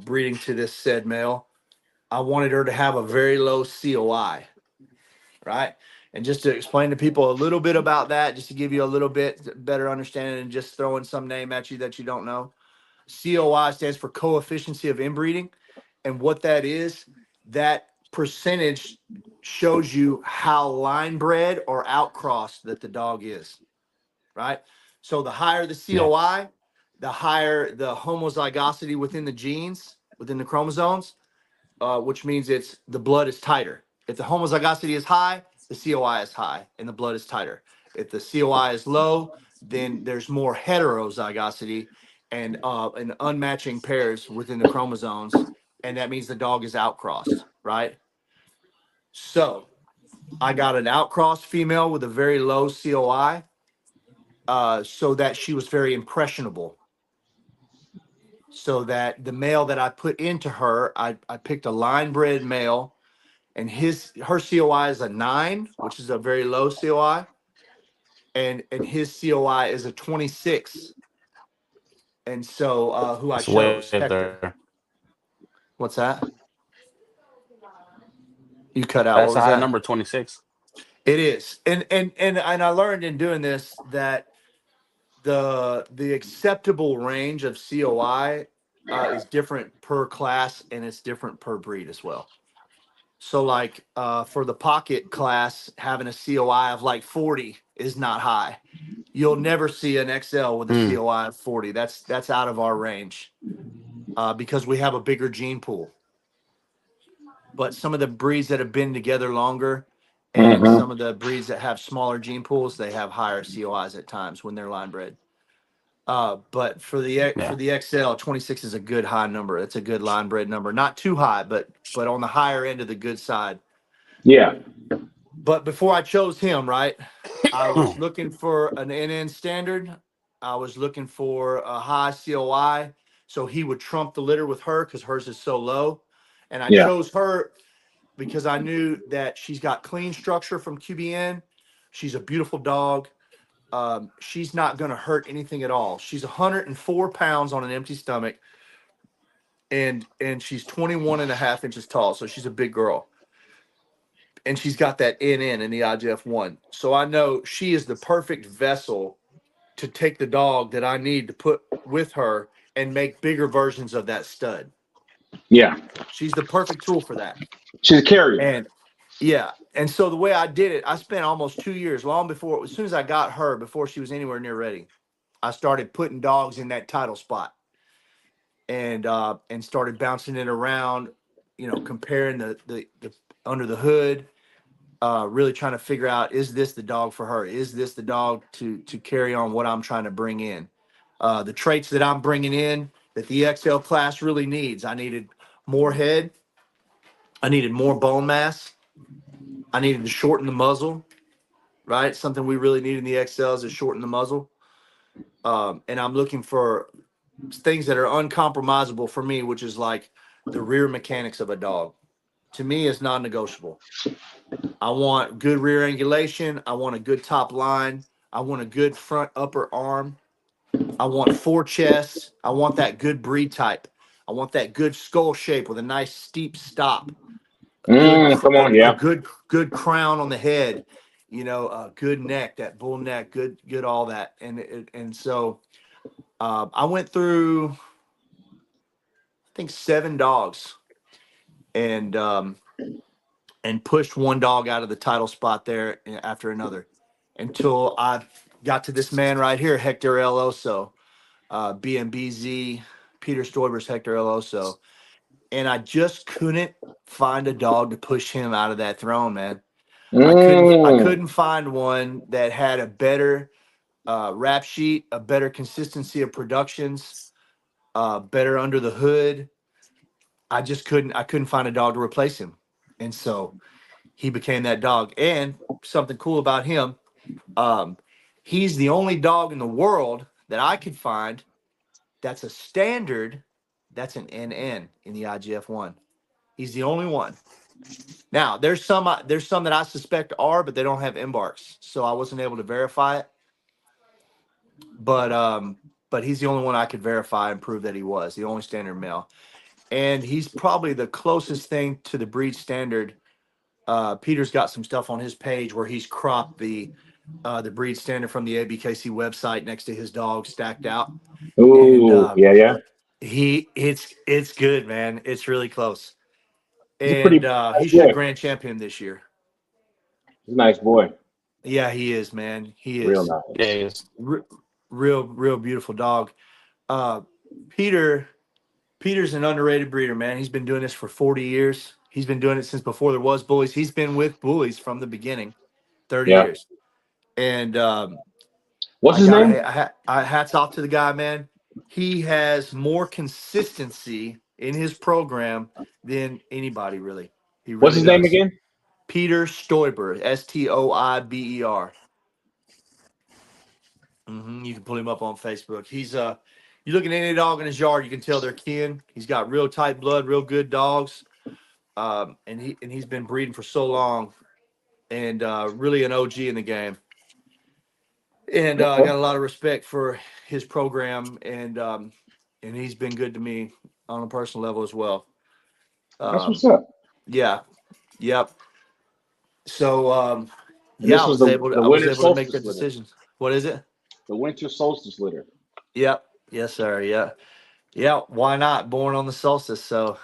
breeding to this said male. I wanted her to have a very low COI, right? And just to explain to people a little bit about that, just to give you a little bit better understanding than just throwing some name at you that you don't know. COI stands for coefficient of inbreeding. And what that is, that percentage shows you how line bred or outcrossed that the dog is, right? So the higher the Yeah. COI, the higher the homozygosity within the genes, within the chromosomes, which means the blood is tighter. If the homozygosity is high, the COI is high and the blood is tighter. If the COI is low, then there's more heterozygosity and unmatching pairs within the chromosomes, and that means the dog is outcrossed, right? So I got an outcrossed female with a very low COI, so that she was very impressionable. So that the male that I put into her, I picked a line bred male, and her COI is a 9, which is a very low COI, and his COI is a 26. And so who I It's way chose, up Hector. there. What's that? You cut out. What That's a was high that? number, 26. It is. And I learned in doing this that the acceptable range of COI is different per class, and it's different per breed as well. So like for the pocket class, having a COI of like 40 is not high. You'll never see an XL with a Mm. COI of 40. That's out of our range because we have a bigger gene pool. But some of the breeds that have been together longer and Hmm. some of the breeds that have smaller gene pools, they have higher COIs at times when they're line bred. But for Yeah. the XL, 26 is a good high number. It's a good line bred number. Not too high, but on the higher end of the good side. Yeah. But before I chose him, right, I was looking for an NN standard. I was looking for a high COI, so he would trump the litter with her because hers is so low. And I Yeah. chose her because I knew that she's got clean structure from QBN. She's a beautiful dog. She's not going to hurt anything at all. She's 104 pounds on an empty stomach, and she's 21 and a half inches tall. So she's a big girl. And she's got that NN in the IGF-1. So I know she is the perfect vessel to take the dog that I need to put with her and make bigger versions of that stud. Yeah. She's the perfect tool for that. She's a carrier. And yeah. And so the way I did it, I spent almost 2 years, long before, as soon as I got her, before she was anywhere near ready. I started putting dogs in that title spot, and started bouncing it around, comparing the under the hood, really trying to figure out, is this the dog for her? Is this the dog to carry on what I'm trying to bring in? The traits that I'm bringing in that the XL class really needs. I needed more head. I needed more bone mass. I needed to shorten the muzzle, right? Something we really need in the XLs is shorten the muzzle. And I'm looking for things that are uncompromisable for me, which is like the rear mechanics of a dog. To me, is non-negotiable. I want good rear angulation. I want a good top line. I want a good front upper arm. I want 4 chests. I want that good breed type. I want that good skull shape with a nice steep stop. Come on, A yeah. good crown on the head. A good neck, that bull neck, good all that. And so I went through, I think, 7 dogs, and pushed one dog out of the title spot there after another, until I got to this man right here, Hector El Oso, BMBZ, Peter Stoiber's Hector El Oso. And I just couldn't find a dog to push him out of that throne, man. I couldn't find one that had a better rap sheet, a better consistency of productions, better under the hood. I couldn't find a dog to replace him. And so he became that dog. And something cool about him, he's the only dog in the world that I could find that's a standard, that's an NN in the IGF-1. He's the only one. Now, there's some that I suspect are, but they don't have embarks, so I wasn't able to verify it. But he's the only one I could verify and prove that he was the only standard male, and he's probably the closest thing to the breed standard. Peter's got some stuff on his page where he's cropped the breed standard from the ABKC website next to his dog stacked out. And yeah. it's good, man. It's really close. He's a And pretty he nice should boy. grand champion this year. He's a nice boy. Yeah, he is, man. He Real is. Yeah, nice. he is. Real beautiful dog. Peter's an underrated breeder, man. He's been doing this for 40 years. He's been doing it since before there was bullies. He's been with bullies from the beginning, 30 Yeah. years. And What's his name? I hats off to the guy, man. He has more consistency in his program than anybody, really. He What's really his name does. again? Peter Stoiber, Stoiber. You can pull him up on Facebook. He's you look at any dog in his yard, you can tell they're kin. He's got real tight blood, real good dogs, and he's been breeding for so long, and really an OG in the game. And I got a lot of respect for his program, and he's been good to me on a personal level as well. That's what's up. Yeah, yep. So And yeah, this I was was able the to winter make that solstice litter. decision. What is it? The winter solstice litter. Yep. Yes, sir. Yeah. Yeah. Why not? Born on the solstice. So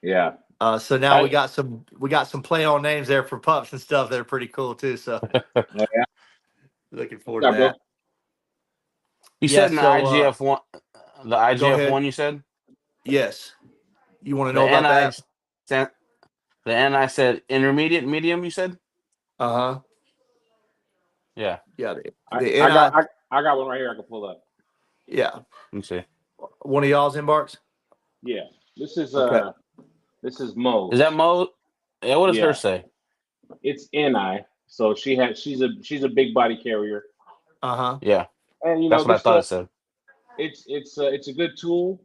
Yeah. so now we got some play on names there for pups and stuff that are pretty cool too. So Oh, yeah. looking forward Yeah, to bro. that. You Yeah. said in the So IGF-1, the go ahead. IGF-1 you said? Yes. You want to The know about NI, that? the NI said intermediate, medium, you said? Uh-huh. Yeah. Yeah. I The got NI. I got one right here I can pull up. Yeah. Let me see. One of y'all's embarks. Yeah. This is Okay. this is Mo. Is that Mo? Yeah, what does Yeah. her say? It's NI. So she's a big body carrier. Uh-huh. Yeah. And That's what I this thought stuff, it said. it's a good tool,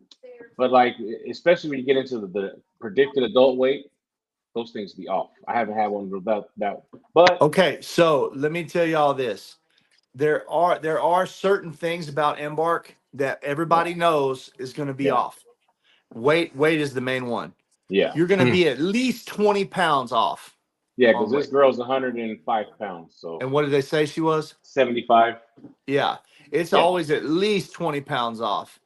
but like especially when you get into the predicted adult weight, those things be off. I haven't had one without that. But Okay. So let me tell y'all this. There are certain things about Embark that everybody knows is going to be off. Weight is the main one. Yeah. You're going to be at least 20 pounds off. Yeah, on because this weight. girl's 105 pounds. So And what did they say she was? 75. Yeah. It's Yeah. always at least 20 pounds off.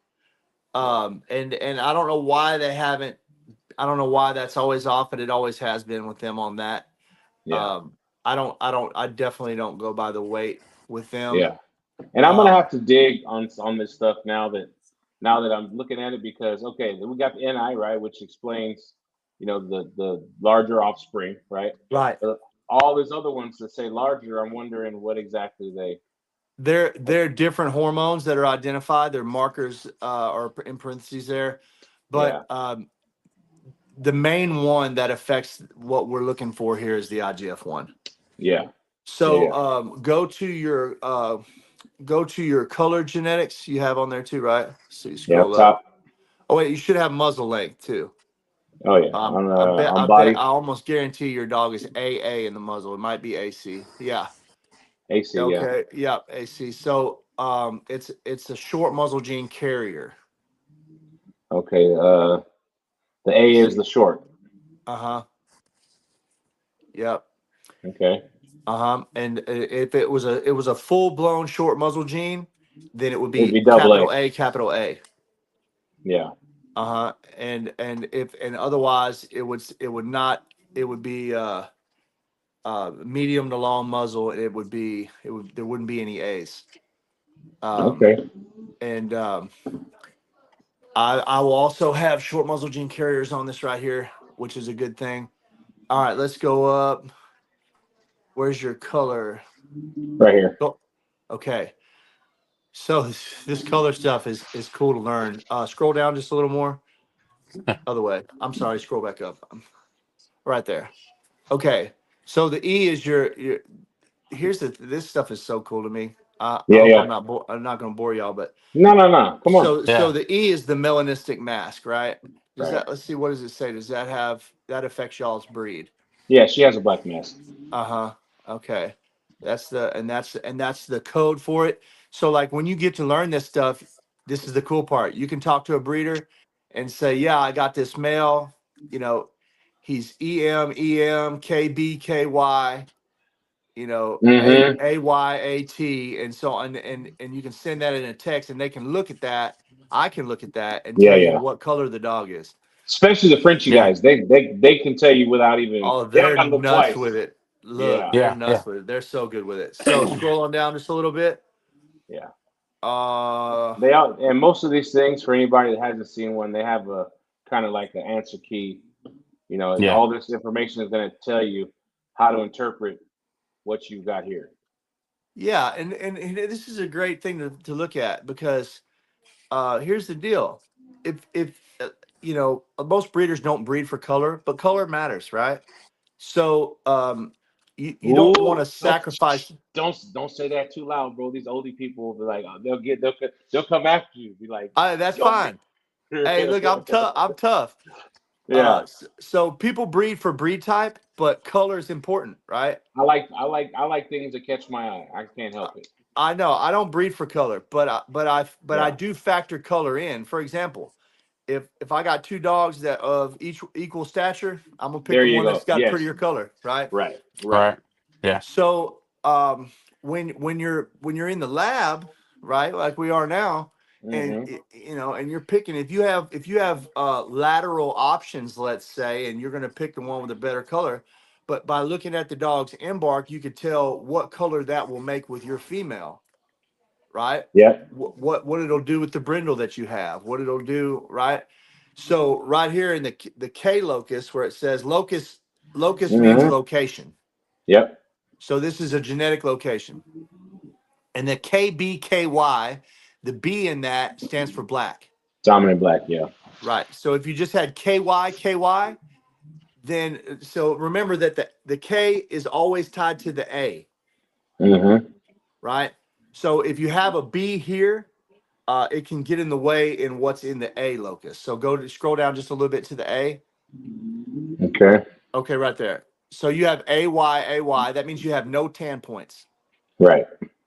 And I don't know why I don't know why that's always off, but it always has been with them on that. Yeah. I definitely don't go by the weight with them. Yeah. And I'm gonna have to dig on this stuff now that I'm looking at it, because okay, we got the NI, right, which explains, the larger offspring, right? Right. But all these other ones that say larger, I'm wondering what exactly they. They're different hormones that are identified. They're markers or in parentheses there, Yeah. but the main one that affects what we're looking for here is the IGF-1. Yeah. So Yeah. go to your color genetics you have on there too, right? So you Yeah. scroll Up up. top. Oh wait, you should have muzzle length too. Oh yeah. On I bet body. I almost guarantee your dog is AA in the muzzle. It might be AC. Yeah. AC. Yeah. Okay. Yeah. AC. So it's a short muzzle gene carrier. Okay. The A is the short. Uh-huh. Yep. Okay. Uh-huh. And if it was a full-blown short muzzle gene, then it would It'd be be double capital A. A, capital A. Yeah. Uh-huh. And otherwise it would be medium to long muzzle. There wouldn't be any A's. Okay. And I will also have short muzzle gene carriers on this right here, which is a good thing. All right, let's go up. Where's your color? Right here. Oh, okay. So this color stuff is cool to learn. Scroll down just a little more. Other way. I'm sorry. Scroll back up. Right there. Okay. So the E is your. Here's this stuff is so cool to me. I Yeah. hope Yeah. I'm not going to bore y'all, but No. No. No. Come on. so the E is the melanistic mask, right? Right. Let's see, what does it say? Does that affects y'all's breed? Yeah. She has a black mask. Uh-huh. Okay. That's the code for it. So like when you get to learn this stuff, this is the cool part. You can talk to a breeder and say, "Yeah, I got this male, you know, he's EM KBKY, Mm-hmm. AYAT," and so on, and you can send that in a text and they can look at that. I can look at that and Yeah. tell you Yeah. what color the dog is. Especially the Frenchy Yeah. guys. They can tell you without even. Oh, They don't they're gotta look nuts twice. with it. Look, Yeah. they're Yeah. nuts with it. They're so good with it. So scroll on down just a little bit. Yeah. Uh, They are, and most of these things, for anybody that hasn't seen one, they have a kind of like an answer key. Yeah. All this information is going to tell you how to interpret what you've got here. yeah, and this is a great thing to look at because here's the deal. If most breeders don't breed for color, but color matters, right? So you don't want Ooh, to sacrifice. don't say that too loud, bro. These oldie people will be like, they'll come after you. Be like, That's don't. fine. Hey, look, I'm tough. I'm tough. Yeah, So people breed for breed type, but color is important, right? I like things that catch my eye. I can't help it. I know I don't breed for color, but I Yeah, do factor color in. For example, if I got two dogs that of each equal stature, I'm gonna pick there the you one go. that's got Yes, prettier color, right? right, right. Right. Yeah. So when you're in the lab, right, like we are now, and Mm-hmm. and you're picking if you have lateral options, let's say, and you're gonna pick the one with a better color. But by looking at the dog's embark, you could tell what color that will make with your female, right? Yep. What it'll do with the brindle that you have, what it'll do, right? So right here in the K locus where it says locus means Mm-hmm. location. Yep. So this is a genetic location. And the KBKY, the B in that stands for black. Dominant black. Yeah. Right. So if you just had KY, then so remember that the K is always tied to the A, Mm-hmm. right? So if you have a B here, it can get in the way in what's in the A locus. So scroll down just a little bit to the A. Okay. Okay, right there. So you have AY. That means you have no tan points. Right.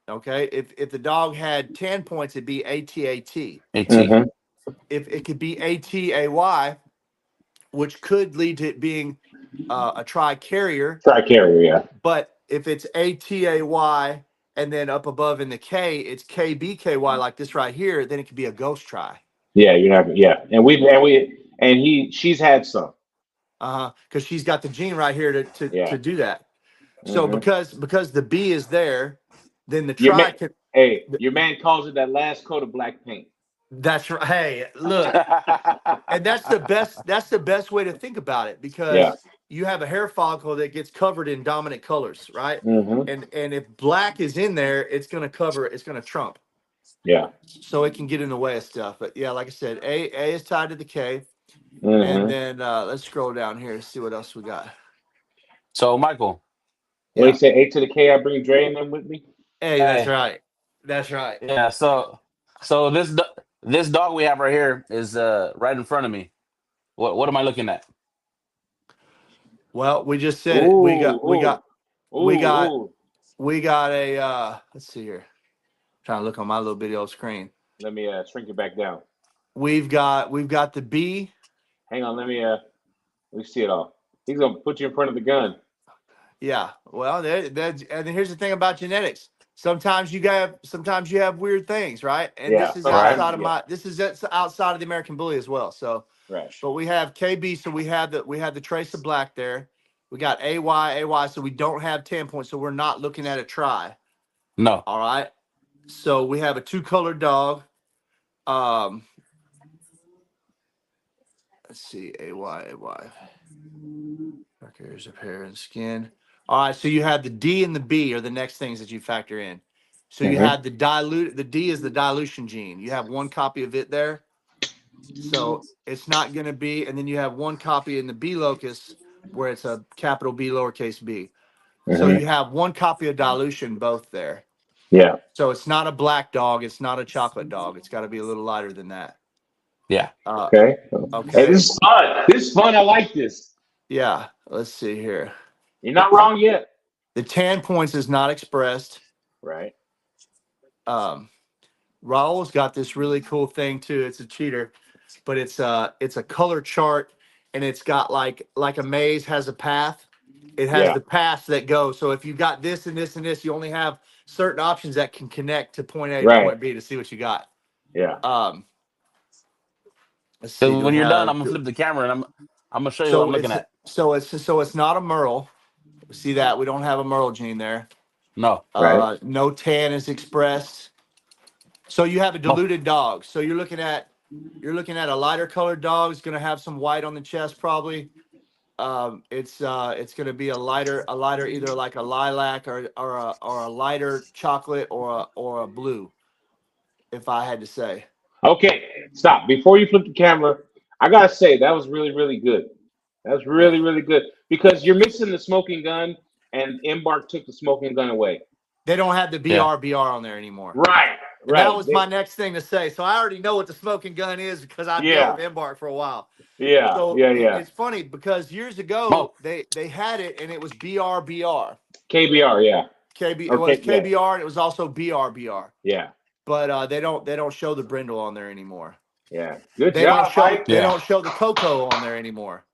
Okay. If the dog had tan points, it'd be ATAT. AT. Mm-hmm. If it could be ATAY, which could lead to it being a tri-carrier. Tri-carrier. Yeah. But if it's ATAY and then up above in the K, it's KBKY like this right here, then it could be a ghost tri. Yeah. You're not. Yeah. She's had some. Because she's got the gene right here Yeah. to do that. So Mm-hmm. because the B is there, then the You're tri ma- can Hey, your man calls it that last coat of black paint. That's right. Hey, look, and that's the best. That's the best way to think about it Yeah. because you have a hair follicle that gets covered in dominant colors, right? Mm-hmm. And if black is in there, it's going to cover. It's going to trump. Yeah. So it can get in the way of stuff. But yeah, like I said, A is tied to the K, and Mm-hmm. then let's scroll down here to see what else we got. So Michael, What Yeah, he said, A to the K, I bring Dre and them with me. hey, that's hey, right. That's right. yeah. So this dog we have right here is right in front of me. What am I looking at? Well, we just said it. We got we Ooh, got ooh, we got ooh. we got a let's see here. Trying to look on my little video screen. Let me shrink it back down. We've got the B. Hang on, let me see it all. He's gonna put you in front of the gun. Yeah. Well, and here's the thing about genetics. Sometimes you have weird things, right? And Yeah, this is Right. sometimes, outside of yeah, outside of the American Bully as well. So, right. but we have KB, so we have the trace of black there. We got AY, so we don't have 10 points, so we're not looking at a try. No. All right. So we have a two-colored dog. Um, let's see, AY. Dark areas of hair and skin. All right, so you have the D and the B are the next things that you factor in. So you Mm-hmm. have the D is the dilution gene. You have one copy of it there. So it's not going to be, and then you have one copy in the B locus where it's a capital B, lowercase b. So Mm-hmm. you have one copy of dilution both there. Yeah. So it's not a black dog. It's not a chocolate dog. It's got to be a little lighter than that. Yeah. Okay. Hey, Okay. this is fun. This is fun. I like this. Yeah. Let's see here. You're not wrong yet. The 10 points is not expressed. Right. Um, Raul's got this really cool thing too. It's a cheater, but it's a color chart and it's got like a maze has a path. It has Yeah. the paths that go. So if you got this and this and this, you only have certain options that can connect to point A to Right. point B to see what you got. Yeah. Let's see. Because Do we when you're done, have I'm gonna flip the camera and I'm gonna show you what I'm looking at. so it's not a Merle. See that? We don't have a Merle gene there. No. Right. No tan is expressed. So you have a No. diluted dog. So you're looking at a lighter colored dog. It's going to have some white on the chest probably. It's going to be a lighter either like a lilac or a lighter chocolate or a blue. If I had to say. Okay. Stop. Before you flip the camera, I gotta say that was really, really good. That was Yeah. really, really good because you're missing the smoking gun, and Embark took the smoking gun away. They don't have the Yeah. BR on there anymore. Right. And that Right. was my next thing to say. So I already know what the smoking gun is because I've dealt Yeah. with Embark for a while. Yeah. So Yeah. Yeah. it's funny because years ago No. they had it and it was BR. KBR. Yeah. It was Okay. Yeah. KBR and it was also BR. Yeah. But they don't show the brindle on there anymore. Yeah. Good They don't job, show Mike. they Yeah. don't show the cocoa on there anymore.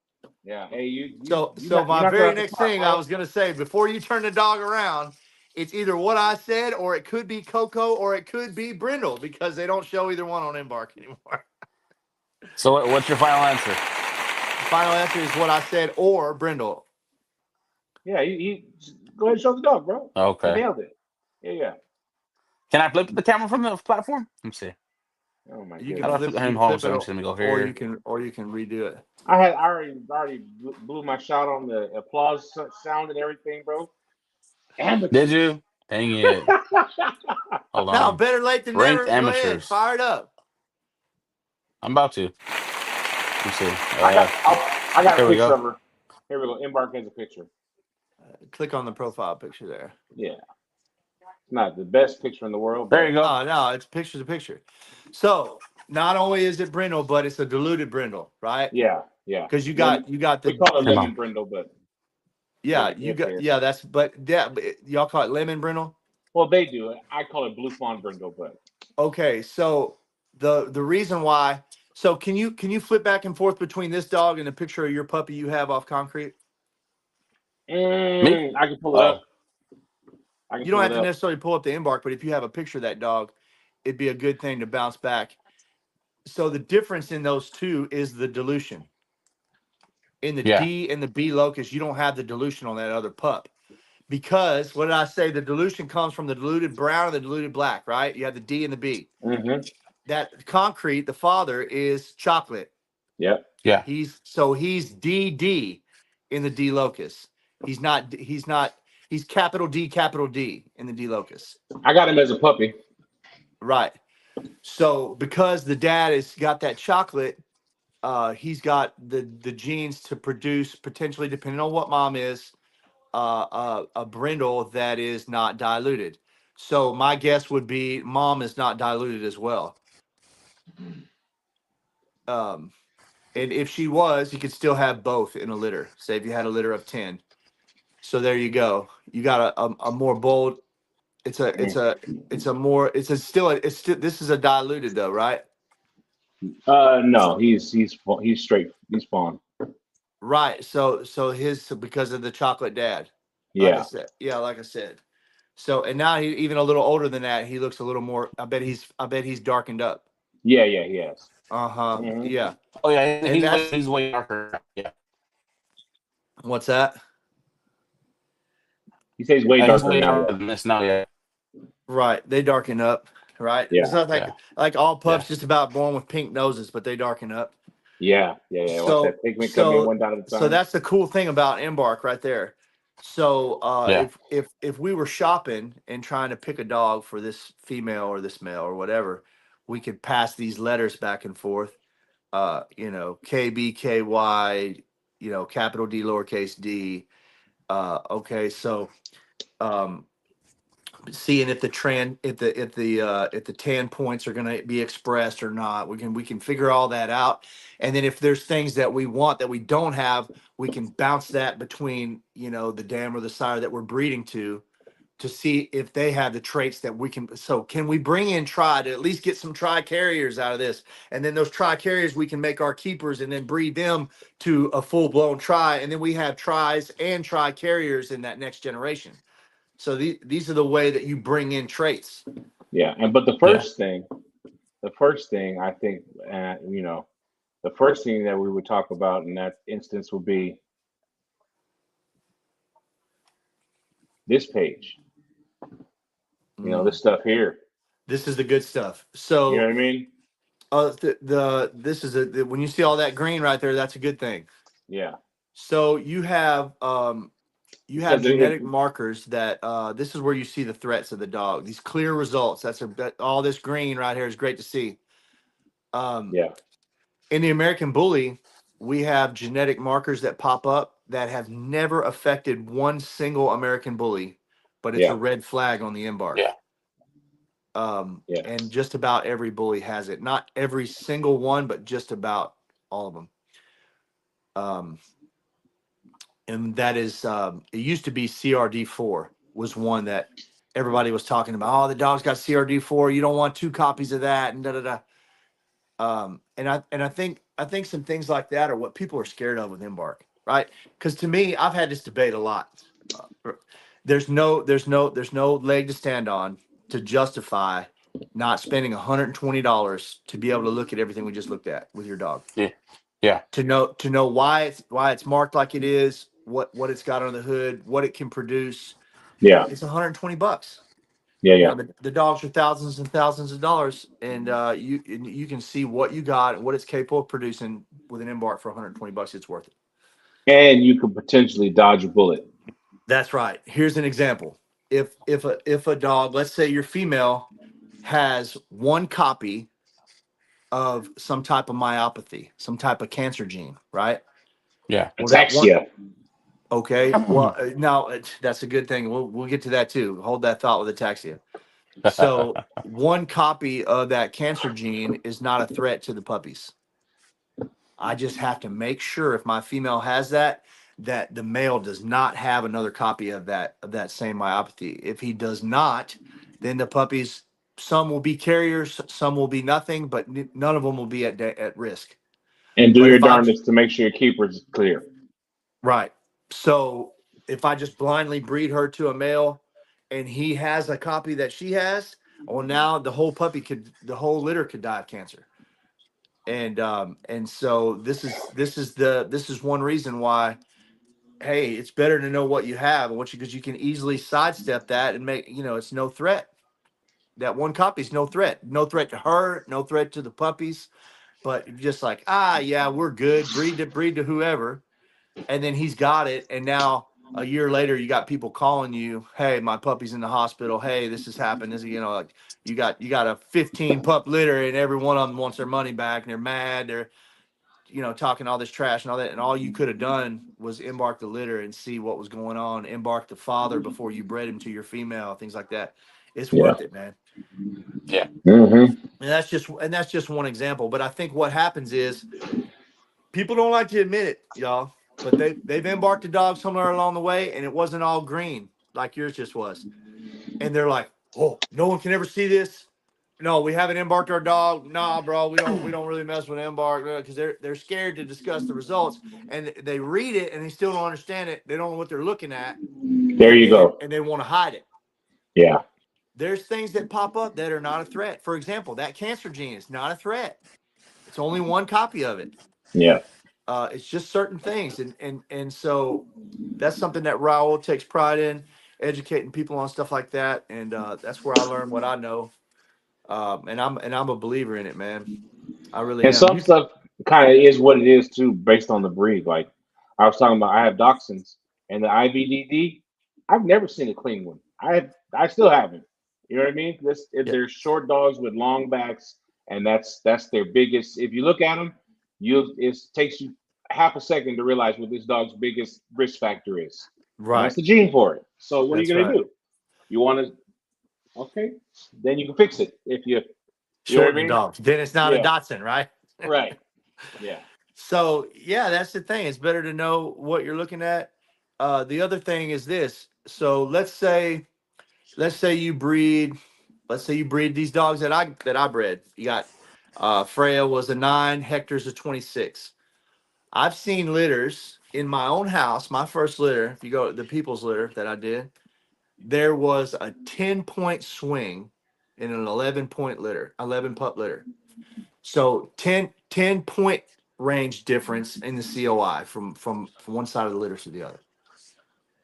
Yeah. Hey, So you're my not very gonna next smart, thing I bro. was gonna say before you turn the dog around, it's either what I said or it could be cocoa or it could be brindle because they don't show either one on Embark anymore. So what's your final answer? The final answer is what I said or brindle. Yeah. You go ahead and show the dog, bro. You Okay. nailed it. Yeah. Yeah. Can I flip the camera from the platform? Let me see. Oh my You How can do I goodness. flip flip him you home? flip So it I'm just gonna go or here. you can redo it. I already blew my shot on the applause sound and everything, bro. Did Amateurs. you? Dang it. Hold Now on. better late than Ranked never. Go ahead, amateurs. fire it up. I'm about to. Let me see. I got a Here we picture go. of her. Here we go. Embark has a picture. Click on the profile picture there. Yeah. It's not the best picture in the world, There you but go. Oh no, it's picture's a picture. So not only is it brindle, but it's a diluted brindle, right? yeah, yeah. Because Lemon. you got We call it Come lemon on. brindle, but there's yeah a you gif got here. yeah that's but y'all call it lemon brindle. Well, they do it. I call it blue fawn brindle, but Okay, so the reason why. So can you flip back and forth between this dog and the picture of your puppy you have off concrete? Me? I can pull it up. Oh. I can You don't pull have it to up. necessarily pull up the Embark, but if you have a picture of that dog, it'd be a good thing to bounce back. So the difference in those two is the dilution. In the Yeah. D and the B locus, you don't have the dilution on that other pup. because what did I say? The dilution comes from the diluted brown and the diluted black, right? You have the D and the B. Mm-hmm. That concrete, the father, is chocolate. Yep. Yeah. He's DD in the D locus. He's capital D in the D locus. I got him as a puppy. Right. So because the dad has got that chocolate, he's got the genes to produce, potentially, depending on what mom is, a brindle that is not diluted. So my guess would be mom is not diluted as well. And if she was, you could still have both in a litter. Say if you had a litter of 10. So there you go. You got a more bold. This is a diluted though, right? No, he's straight. He's fawn. Right. So his, because of the chocolate dad. Like I Yeah. said. Yeah, like I said. So, and now he even a little older than that. He looks a little more. I bet he's darkened up. Yeah. Yeah. He has. Uh-huh. Mhm. Yeah. Oh yeah, And that's he's way darker. Yeah. what's that? He says way He's darker way now. darker than this now. Yeah. Right. They darken up. Right. Yeah. It's not Yeah. like all pups Yeah. just about born with pink noses, but they darken up. Yeah. Yeah. Yeah. Watch that pigment come in one dot at a time. So that's the cool thing about Embark right there. So Yeah. if we were shopping and trying to pick a dog for this female or this male or whatever, we could pass these letters back and forth. KBKY, capital D, lowercase d. Okay, so um, seeing if the tan points are going to be expressed or not, we can figure all that out. And then if there's things that we want that we don't have, we can bounce that between the dam or the sire that we're breeding to see if they have the traits that we can. So can we bring in try to at least get some tri carriers out of this, and then those tri carriers we can make our keepers and then breed them to a full blown tri, and then we have tries and tri carriers in that next generation. So these are the way that you bring in traits. Yeah. But the first thing I think, the first thing that we would talk about in that instance would be this page. This stuff here. This is the good stuff. You know So what I mean? this is when you see all that green right there, that's a good thing. Yeah. So you have genetic markers that this is where you see the threats of the dog. These clear results. All this green right here is great to see. Yeah. In the American Bully, we have genetic markers that pop up that have never affected one single American Bully, but it's a red flag on the Embark. Yeah. And just about every bully has it. Not every single one, but just about all of them. And that is, it used to be CRD4 was one that everybody was talking about. Oh, the dog's got CRD4. You don't want 2 copies of that, and da da da. And I think some things like that are what people are scared of with Embark, right? Because to me, I've had this debate a lot. There's no leg to stand on to justify not spending $120 to be able to look at everything we just looked at with your dog. Yeah. Yeah. To know why it's marked like it is, what it's got on the hood, what it can produce. Yeah. It's $120. Yeah. Yeah. The dogs are thousands and thousands of dollars, and you can see what you got and what it's capable of producing with an Embark for $120. It's worth it. And you could potentially dodge a bullet. That's right. Here's an example. If a dog, let's say your female has one copy of some type of myopathy, some type of cancer gene, right? Yeah. Ataxia. Okay. Well, now that's a good thing. We'll get to that too. Hold that thought with ataxia. So one copy of that cancer gene is not a threat to the puppies. I just have to make sure if my female has that the male does not have another copy of that same myopathy. If he does not, then the puppies, some will be carriers, some will be nothing, but none of them will be at risk. And do your darndest to make sure your keeper's clear. Right. So if I just blindly breed her to a male and he has a copy that she has, well, now the whole litter could die of cancer. And so this is one reason why hey, it's better to know what you have and because you can easily sidestep that and make, it's no threat. That one copy's no threat. No threat to her, no threat to the puppies. But just like, yeah, we're good. Breed to whoever. And then he's got it. And now a year later, you got people calling you, hey, my puppy's in the hospital. Hey, this has happened. This, like you got a 15 pup litter and every one of them wants their money back and they're mad. They're, talking all this trash and all that. And all you could have done was embark the litter and see what was going on. Embark the father before you bred him to your female, things like that. It's Yeah. worth it, man. Yeah. Mm-hmm. And that's just one example. But I think what happens is people don't like to admit it, y'all, but they've embarked a dog somewhere along the way and it wasn't all green like yours just was. And they're like, oh, no one can ever see this. No, we haven't embarked our dog. Nah, bro, we don't really mess with embark because they're scared to discuss the results. And they read it and they still don't understand it. They don't know what they're looking at. There you go. And they want to hide it. Yeah. There's things that pop up that are not a threat. For example, that cancer gene is not a threat. It's only one copy of it. Yeah. It's just certain things, and so that's something that Raul takes pride in, educating people on stuff like that, and that's where I learn what I know, and I'm a believer in it, man. I really And am. some stuff kind of is what it is too, based on the breed. Like I was talking about, I have dachshunds, and the IVDD, I've never seen a clean one. I still haven't. You know what I mean? Yeah, They're short dogs with long backs, and that's their biggest. If you look at them, it takes you half a second to realize what this dog's biggest risk factor is, and right. that's the gene for it. So what are you That's gonna right. do? You want to? Okay, then you can fix it if you know what I Shorten the mean? dogs. Then it's not a Yeah. Dotson, right? Right. Yeah. So yeah, that's the thing. It's better to know what you're looking at. The other thing is this. So let's say you breed these dogs that I bred. You got Freya was a 9, Hector's a 26. I've seen litters in my own house. My first litter, if you go to the people's litter that I did, there was a 10-point swing in an 11-point litter, 11 pup litter. So 10 point range difference in the COI from one side of the litter to the other.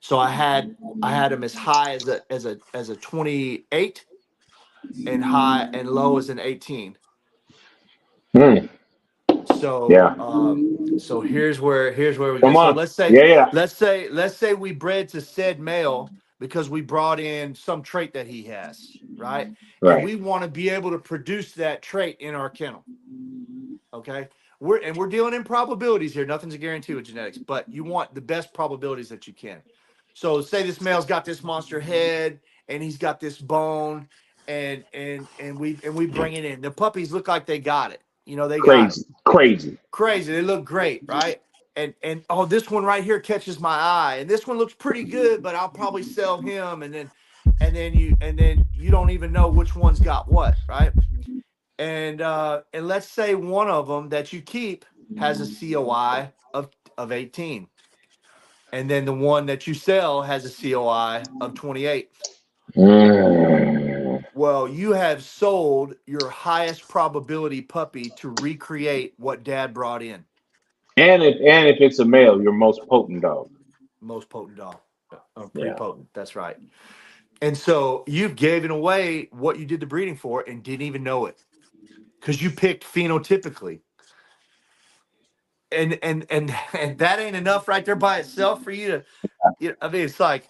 So I had them as high as a 28 and high and low as an 18. Hmm. So Yeah. so here's where we go. Come So on. let's say Yeah. Yeah. let's say we bred to said male because we brought in some trait that he has, right? And Right. we want to be able to produce that trait in our kennel. Okay. We're dealing in probabilities here. Nothing's a guarantee with genetics, but you want the best probabilities that you can. So say this male's got this monster head and he's got this bone and we bring it in. The puppies look like they got it. They got them. Crazy. Crazy. Crazy. They look great, right? And oh, this one right here catches my eye. And this one looks pretty good, but I'll probably sell him and then you don't even know which one's got what, right? And let's say one of them that you keep has a COI of 18, and then the one that you sell has a COI of 28. Mm. Well, you have sold your highest probability puppy to recreate what dad brought in. And if it's a male, your most potent dog. Most potent dog. Pretty Yeah. potent. That's right. And so you've given away what you did the breeding for and didn't even know it because you picked phenotypically. And that ain't enough right there by itself for you to, I mean, it's like,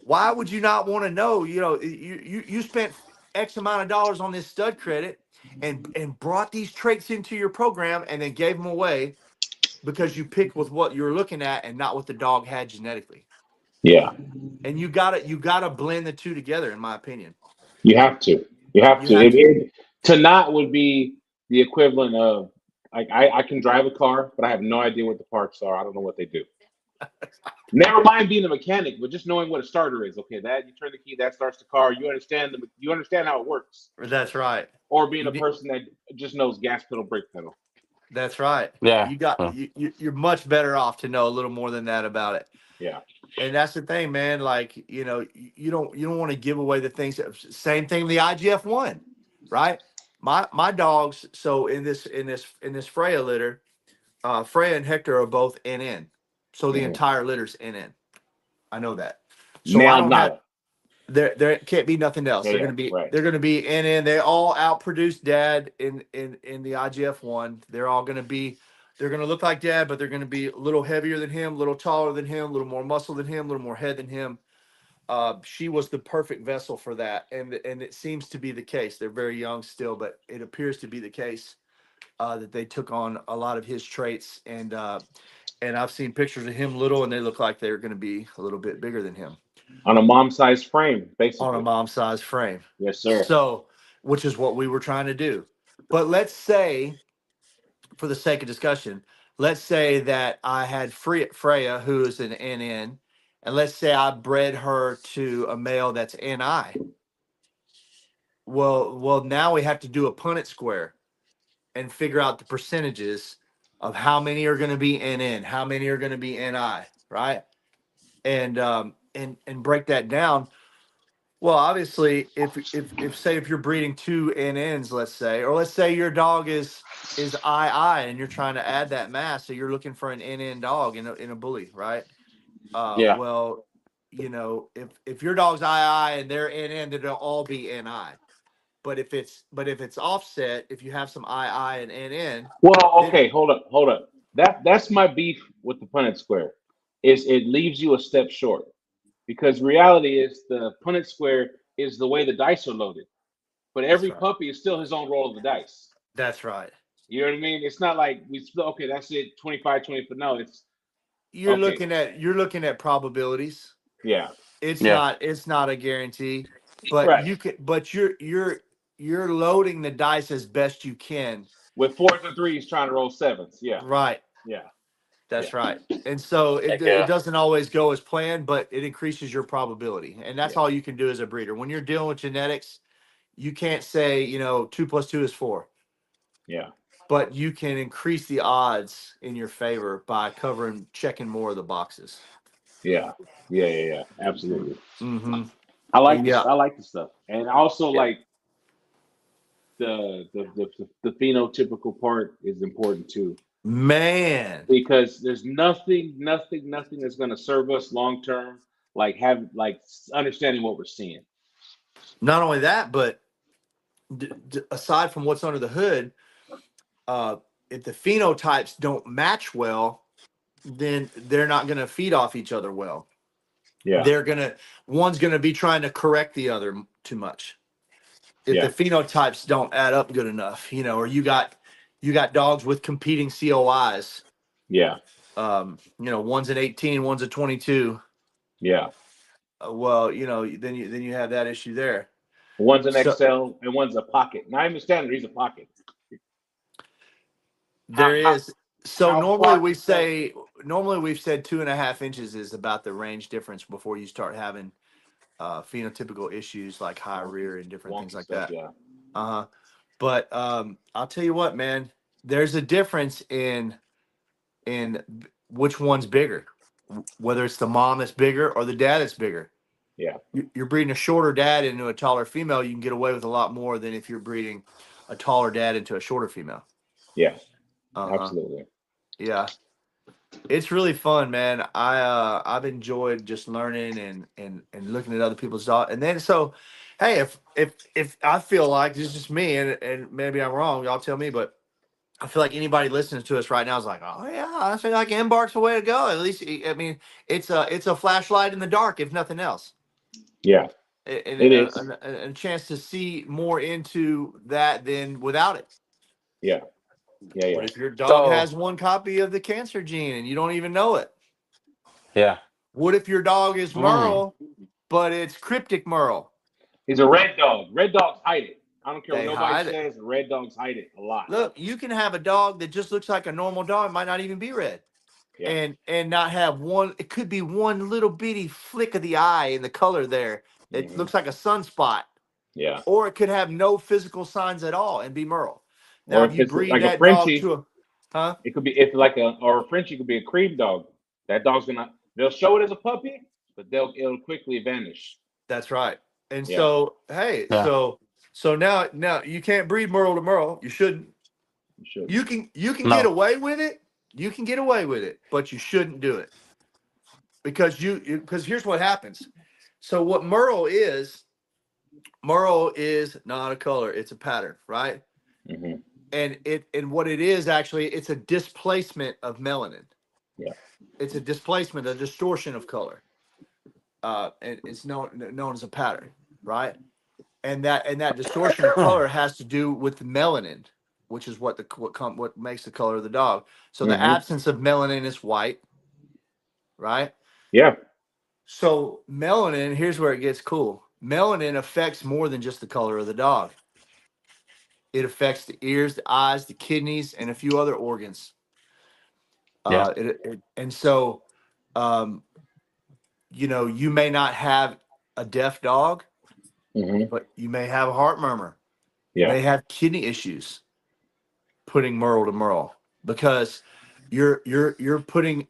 why would you not want to know? You spent X amount of dollars on this stud credit and brought these traits into your program and then gave them away because you picked with what you're looking at and not what the dog had genetically. Yeah. And you gotta blend the two together, in my opinion. You have to. You have You to. have to. To not would be the equivalent of like I can drive a car, but I have no idea what the parts are. I don't know what they do. Never mind being a mechanic, but just knowing what a starter is. Okay, that you turn the key, that starts the car. You understand how it works. That's right. Or being You a need, person that just knows gas pedal, brake pedal. that's right. Yeah. You got you're much better off to know a little more than that about it. Yeah. And that's the thing, man. Like, you don't want to give away the things. Same thing with the IGF-1, right? My dogs. So in this Freya litter, Freya and Hector are both NN. So the Mhm. entire litter's NN. I know that. So Now, I don't have nada. there can't be nothing else. Yeah, They're yeah, gonna be right. they're gonna be NN. They all outproduce dad in the IGF-1. They're all gonna be they're gonna look like dad, but they're gonna be a little heavier than him, a little taller than him, a little more muscle than him, a little more head than him. She was the perfect vessel for that, and it seems to be the case. They're very young still, but it appears to be the case that they took on a lot of his traits, and I've seen pictures of him little, and they look like they're going to be a little bit bigger than him On a mom-sized frame, on a basically. mom-sized frame. Yes, sir. So, which is what we were trying to do. But let's say, for the sake of discussion, let's say that I had Freya, who is an NN, and let's say I bred her to a male that's NI. Well, now we have to do a Punnett square and figure out the percentages of how many are going to be NN, how many are going to be NI, right? And break that down. Well, obviously, if say if you're breeding two NNs, let's say, or let's say your dog is II and you're trying to add that mass, so you're looking for an NN dog in a bully, right? Yeah. Well, if your dog's II and they're NN, then they'll all be NI. But if it's offset, if you have some II and NN, Well, then okay, hold up. That's my beef with the Punnett square. Is it leaves you a step short. Because reality is the Punnett square is the way the dice are loaded. But that's every right. puppy is still his own roll of the dice. That's right. You know what I mean? It's not like we still okay, that's it, 25, 20. No, it's You're okay. looking at probabilities. Yeah. It's Yeah. not a guarantee, but Right. you can but you're loading the dice as best you can. With fours and threes trying to roll sevens. Yeah. Right. Yeah. That's Yeah. right. And so Heck it yeah. doesn't always go as planned, but it increases your probability. And that's Yeah. all you can do as a breeder. When you're dealing with genetics, you can't say, 2 + 2 is 4. Yeah. But you can increase the odds in your favor by checking more of the boxes. Yeah. Yeah. Yeah. Yeah. Absolutely. Mm-hmm. I like this. Yeah, I like the stuff. And I also Yeah. like the phenotypical part is important too. man. Because there's nothing that's going to serve us long term like understanding what we're seeing. Not only that, but aside from what's under the hood, if the phenotypes don't match well, then they're not going to feed off each other well. Yeah, One's gonna be trying to correct the other too much. If the yeah, phenotypes don't add up good enough, or you got dogs with competing COIs. yeah, One's an 18, one's a 22. yeah. Well, then you have that issue there. One's an So XL and one's a pocket. Now I understand he's a pocket. there How is. So how far does that? normally we've said 2.5 inches is about the range difference before you start having phenotypical issues like high rear and different things Wonky like stuff? that. Yeah, Uh-huh. But I'll tell you what, man, there's a difference in which one's bigger, whether it's the mom that's bigger or the dad that's bigger. yeah, You're breeding a shorter dad into a taller female, you can get away with a lot more than if you're breeding a taller dad into a shorter female. yeah. Uh-huh. Absolutely. Yeah. It's really fun, man. I've enjoyed just learning and looking at other people's dogs. And then so, hey, if I feel like this is just me, and maybe I'm wrong, y'all tell me, but I feel like anybody listening to us right now is like, oh yeah, I feel like Embark's the way to go. At least, I mean, it's a flashlight in the dark, if nothing else, Yeah, and it is. a chance to see more into that than without it. Yeah, yeah, What yeah, if your dog So has one copy of the cancer gene and you don't even know it? yeah. What if your dog is Mm. Merle, but it's cryptic Merle? he's a red dog. Red dogs hide it. I don't care what They nobody hide it. says. Red dogs hide it a lot. Look, you can have a dog that just looks like a normal dog, might not even be red, Yeah, and not have one. It could be one little bitty flick of the eye in the color there. It hmm looks like a sunspot, yeah. or it could have no physical signs at all and be Merle. Now, Or if if you it's breed like a that dog Frenchie, to a, huh? it could be if like a or a Frenchie could be a cream dog. That dog's gonna they'll show it as a puppy, but it'll quickly vanish. That's right. And Yeah, so, hey, Yeah. so now you can't breed Merle to Merle. You shouldn't. you should. You can get No. away with it You can get away with it, but you shouldn't do it because because here's what happens. So what Merle is not a color; it's a pattern, right? Mm-hmm. And what it is actually, it's a displacement of melanin. Yeah. It's a displacement, a distortion of color. And it's known as a pattern, right? And that distortion of color has to do with the melanin, which is what makes the color of the dog. So the Mm-hmm. absence of melanin is white, right? Yeah. So melanin, here's where it gets cool. Melanin affects more than just the color of the dog. It affects the ears, the eyes, the kidneys, and a few other organs. Yeah. And so, um, you may not have a deaf dog, Mm-hmm. but you may have a heart murmur. You Yeah. may have kidney issues putting Merle to Merle because you're putting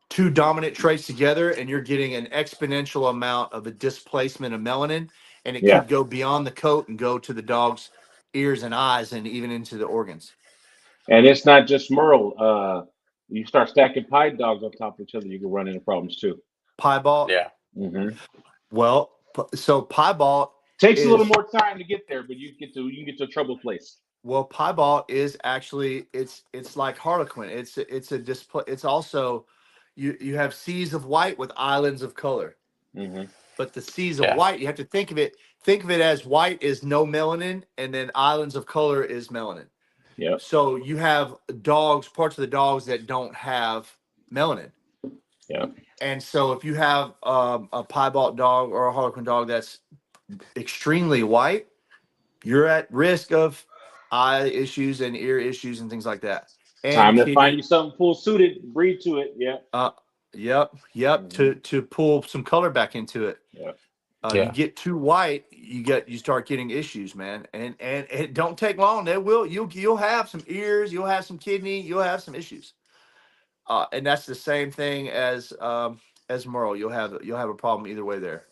two dominant traits together and you're getting an exponential amount of a displacement of melanin, and it Yeah. could go beyond the coat and go to the dog's ears and eyes and even into the organs. And it's not just Merle. You start stacking pie dogs on top of each other, you can run into problems too. Piebald. Yeah. Mm-hmm. Well, so piebald Takes a little is more time to get there, but you can get to a trouble place. well, piebald is actually it's like harlequin. It's a display. It's also you have seas of white with islands of color. Mm-hmm. But the seas of Yeah. white, you have to think of it as white is no melanin, and then islands of color is melanin. Yep. So you have parts of the dogs that don't have melanin. Yeah. And so if you have a piebald dog or a harlequin dog that's extremely white, you're at risk of eye issues and ear issues and things like that. And Time to find kidney. you something full suited, breed to it. Yeah. Yep. Mm-hmm. To pull some color back into it. Yeah. You Yeah. get too white, you start getting issues, man. And it don't take long. You'll have some ears, you'll have some kidney, you'll have some issues. And that's the same thing as Merle. You'll have a problem either way there.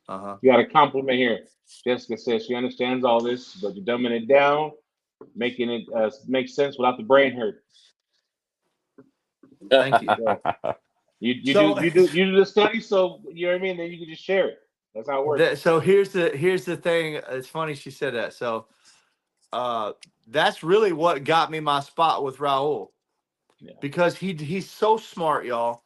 Uh-huh. You got a compliment here. Jessica says she understands all this, but you're dumbing it down, making it make sense without the brain hurt. Thank you. So you So do the study, so you know what I mean. Then you can just share it. That's how it works. so here's the thing. It's funny she said that. So that's really what got me my spot with Raul. Yeah. Because he's so smart, y'all.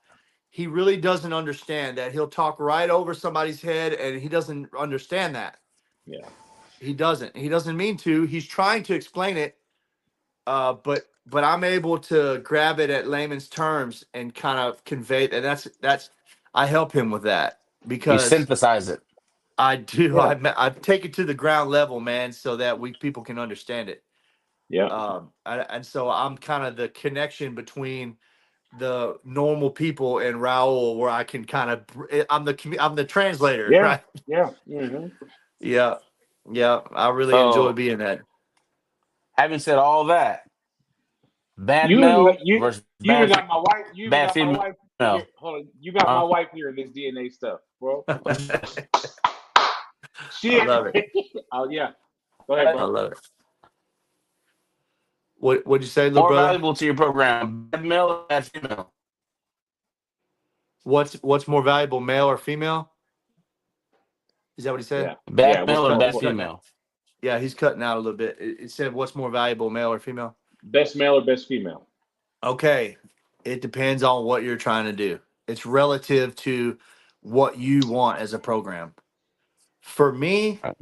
He really doesn't understand that. He'll talk right over somebody's head, and he doesn't understand that. Yeah. He doesn't mean to. He's trying to explain it, but I'm able to grab it at layman's terms and kind of convey it. And that's I help him with that You because synthesize it. I do. Yeah. I take it to the ground level, man, so that people can understand it. Yeah. And so I'm kind of the connection between the normal people and Raul, where I can kind of I'm the translator, Yeah. right? Yeah. Mm-hmm. Yeah, I really enjoy So, being that. having said all that, bad You even male got you versus you even bad got my wife. You even bad got my female. wife here. Hold on. You got my Huh? wife here in this DNA stuff, bro. I She. love it. Oh yeah. Go ahead, I bro. love it. What'd you say, little More brother? valuable to your program, bad male or bad female? What's more valuable, male or female? Is that what he said? Yeah. Bad Yeah. male or Oh, bad he's cutting out. female? Yeah, he's cutting out a little bit. It said, "What's more valuable, male or female?" Best male or best female? Okay, it depends on what you're trying to do. It's relative to what you want as a program. For me, Right.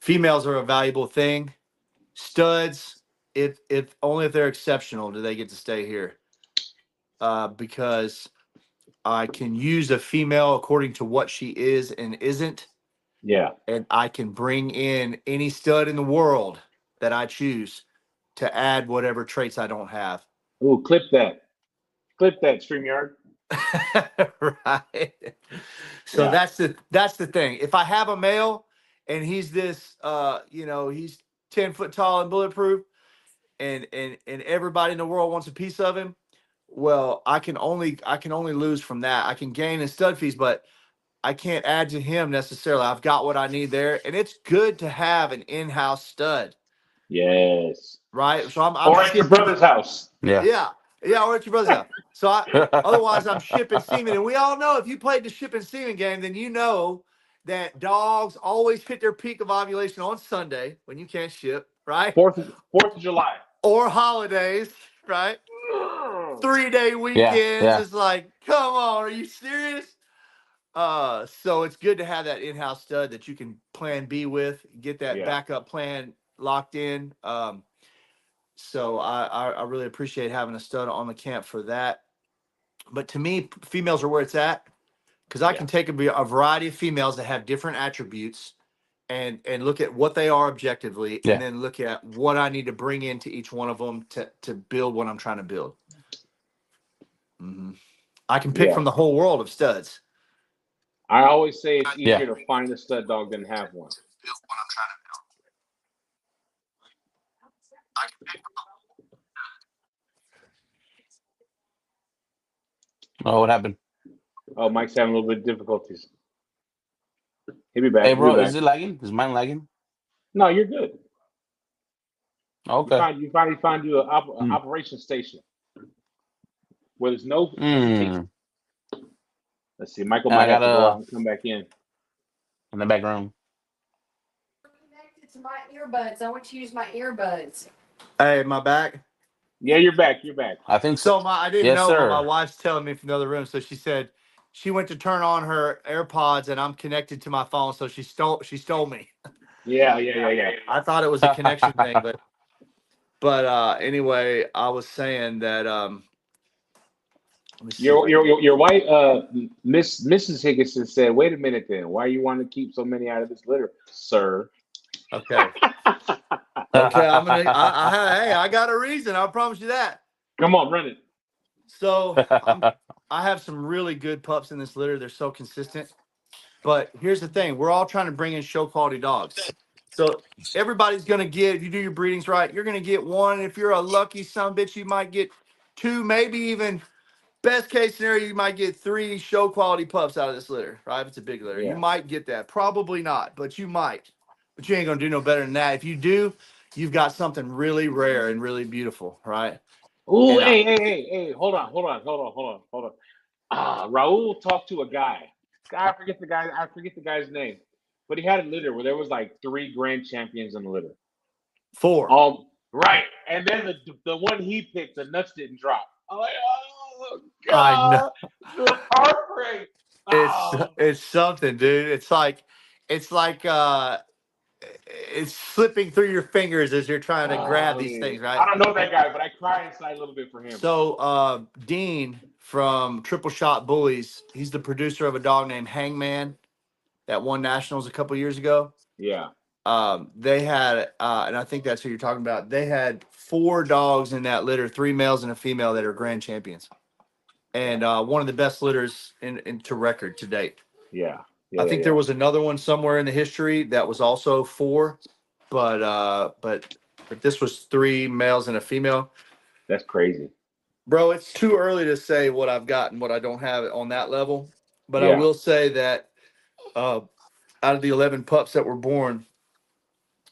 females are a valuable thing. Studs, if only if they're exceptional do they get to stay here. Because I can use a female according to what she is and isn't, Yeah. and I can bring in any stud in the world that I choose to add whatever traits I don't have. Ooh, clip that. Clip that, StreamYard. Right. So Yeah. that's the thing. If I have a male and he's this he's 10 foot tall and bulletproof, and everybody in the world wants a piece of him, well, I can only lose from that. I can gain in stud fees, but I can't add to him necessarily. I've got what I need there, and it's good to have an in-house stud. Yes. right? So I'm Or at your shipping. brother's house. Yeah. Yeah, or at your brother's house. So otherwise, I'm shipping semen, and we all know if you played the shipping semen game, then you know that dogs always hit their peak of ovulation on Sunday when you can't ship, right? Fourth of July. Or holidays, right? 3-day weekends. Yeah. It's like, come on, are you serious? So it's good to have that in-house stud that you can plan B with, get that backup plan locked in. So I really appreciate having a stud on the camp for that. But to me, females are where it's at because I can take a variety of females that have different attributes and look at what they are objectively, and then look at what I need to bring into each one of them to build what I'm trying to build. I can pick from the whole world of studs. I always say it's easier to find a stud dog than have one. Oh, what happened? Oh, Mike's having a little bit of difficulties. He'll be back. Hey, bro, is it lagging? Is mine lagging? No, you're good. Okay. You finally find you an operation station where there's no hesitation. Let's see. Michael might have to go out and come back in the back room. Connected to my earbuds. I want to use my earbuds. Hey, my back. Yeah, you're back. You're back. I think so. I didn't know, but my wife's telling me from the other room. So she said she went to turn on her AirPods, and I'm connected to my phone, so she stole me. Yeah. I thought it was a connection thing, but anyway, I was saying that your wife, Mrs. Higgason said, "Wait a minute, then. Why you want to keep so many out of this litter, sir?" Okay. Okay, I got a reason. I promise you that. Come on, run it. So I have some really good pups in this litter. They're so consistent. But here's the thing: we're all trying to bring in show quality dogs. So everybody's gonna get, if you do your breedings right, you're gonna get one. If you're a lucky son bitch, you might get two, maybe even best case scenario, you might get 3 show quality pups out of this litter, right? If it's a big litter, you might get that. Probably not, but you might. But you ain't gonna do no better than that. If you do, you've got something really rare and really beautiful, right? Ooh, hey, hold on. Raul talked to a guy. I forget the guy's name. But he had a litter where there was like 3 grand champions in the litter. 4. Right. And then the one he picked, the nuts didn't drop. I'm like, oh God. I know. The heartbreak. It's something, dude. It's like it's slipping through your fingers as you're trying to grab these things, right? I don't know that guy, but I cry inside a little bit for him. So Dean from Triple Shot Bullies, he's the producer of a dog named Hangman that won nationals a couple years ago. Yeah. They had and I think that's who you're talking about. They had 4 dogs in that litter, 3 males and a female that are grand champions. And one of the best litters into record to date. Yeah. I think there was another one somewhere in the history that was also 4, but this was 3 males and a female. That's crazy, bro. It's too early to say what I've got and what I don't have on that level. But I will say that out of the 11 pups that were born,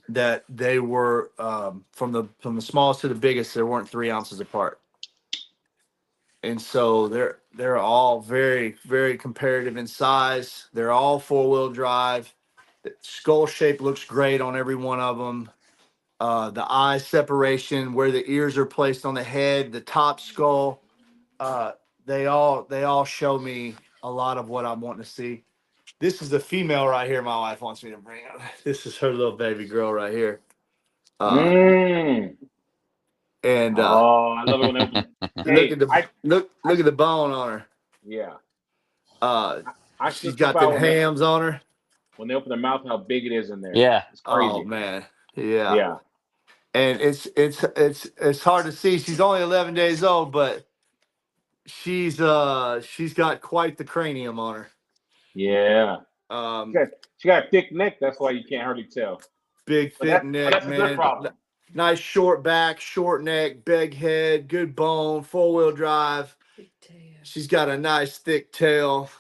that they were from the smallest to the biggest, there weren't 3 ounces apart. And so they're all very, very comparative in size. They're all 4-wheel drive. The skull shape looks great on every one of them. The eye separation, where the ears are placed on the head, the top skull, they all show me a lot of what I'm wanting to see. This is the female right here my wife wants me to bring up. This is her little baby girl right here. And I love it when look at the bone on her. Yeah. She's got the hams on her. When they open their mouth, how big it is in there. Yeah. It's crazy. Oh man. Yeah. And it's hard to see. She's only 11 days old, but she's got quite the cranium on her. Yeah. She got a thick neck. That's why you can't hardly tell. Big thick neck, that's man. A good problem. Nice short back, short neck, big head, good bone, 4-wheel drive. She's got a nice thick tail.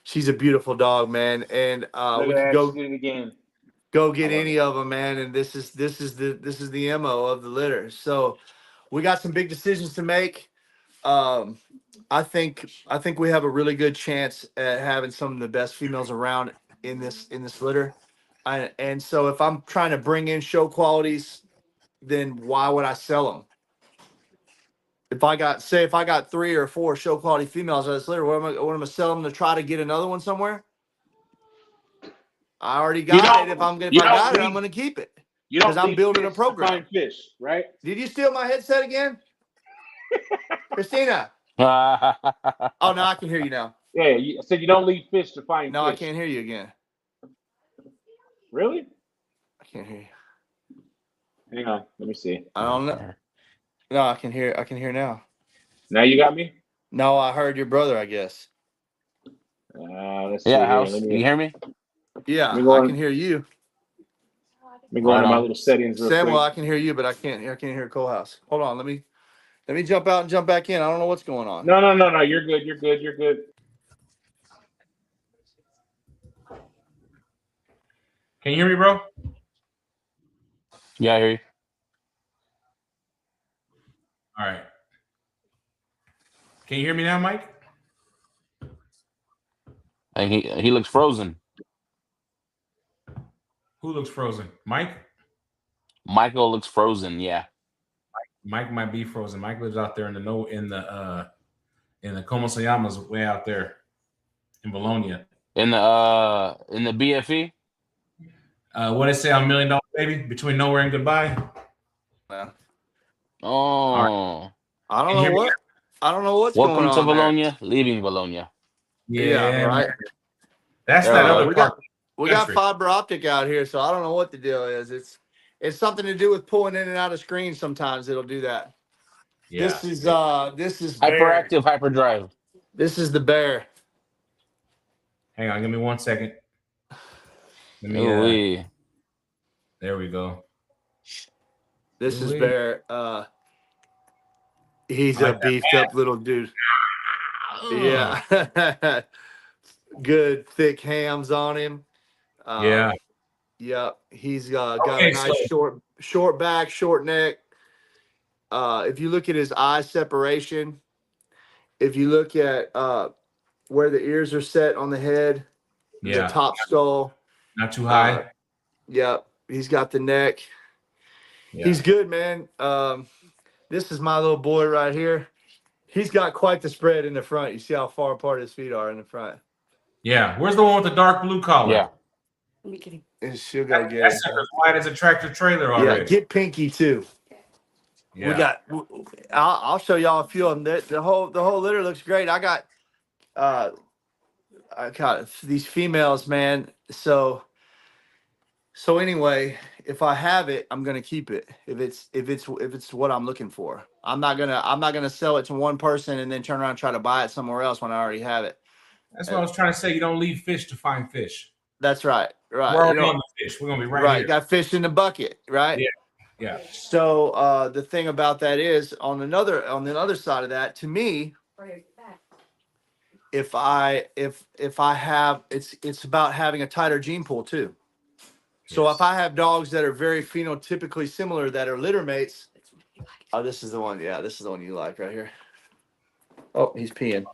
She's a beautiful dog, man. And we can go do it again. go get any of them, man. And this is the MO of the litter. So we got some big decisions to make. I think we have a really good chance at having some of the best females around in this litter. And so if I'm trying to bring in show qualities, then why would I sell them? If I got 3 or 4 show quality females in this litter, what am I going to sell them to try to get another one somewhere? I already got it. If I got it, I'm going to keep it because I'm building a program. Find fish, right? Did you steal my headset again, Christina? Oh, no, I can hear you now. Yeah, I said you don't leave fish to find No, fish. I can't hear you again. Really? I can't hear you. Hang on, let me see. I don't know. No, I can hear now. Now you got me? No, I heard your brother, I guess. Let's see. Yeah, here. House. Let You me, hear me? Yeah, Let me go I on- can hear you. let me go into my little settings real Samuel, I quick. can hear you, but I can't hear Colehouse. Hold on, let me jump out and jump back in. I don't know what's going on. No. You're good. You're good. You're good. Can you hear me, bro? Yeah, I hear you. All right. Can you hear me now, Mike? And he looks frozen. Who looks frozen? Mike? Michael looks frozen. Yeah. Mike might be frozen. Mike lives out there in the Komosayamas way out there in Bologna. In the BFE. What did it say on $1 Million Baby? Between nowhere and goodbye. Oh. I don't know what's going Welcome on. to Bologna, there. Leaving Bologna. Yeah, right. That's that other we part. got fiber optic out here, so I don't know what the deal is. It's something to do with pulling in and out of screens. Sometimes it'll do that. Yeah. This is Hyperactive hyperdrive. This is the bear. Hang on, give me 1 second. Let me. Ooh-wee. There we go. This is Ooh-wee. bear. He's I a like that beefed up little dude. Yeah. Good thick hams on him. Yeah. Yep. He's got Okay, a nice short back, short neck. If you look at his eye separation, if you look at where the ears are set on the head, Yeah. the top skull. Not too high. Yep. He's got the neck. Yeah. He's good, man. This is my little boy right here. He's got quite the spread in the front. You see how far apart his feet are in the front. Yeah. Where's the one with the dark blue collar? Yeah. Let me get him. And she'll go get That's it. as wide as a tractor trailer already. Yeah, get Pinky too. Yeah. I'll show y'all a few of them. The whole litter looks great. I got these females, man. So anyway, if I have it, I'm gonna keep it. If it's what I'm looking for, I'm not gonna sell it to one person and then turn around and try to buy it somewhere else when I already have it. That's what I was trying to say. You don't leave fish to find fish. That's right. Right. We're already on the fish. We're gonna be right here. Got fish in the bucket. Right. Yeah. Yeah. So the thing about that is on the other side of that, to me, if I have it's about having a tighter gene pool too. So Yes. if I have dogs that are very phenotypically similar that are litter mates, oh, this is the one. Yeah, this is the one you like right here. Oh, he's peeing.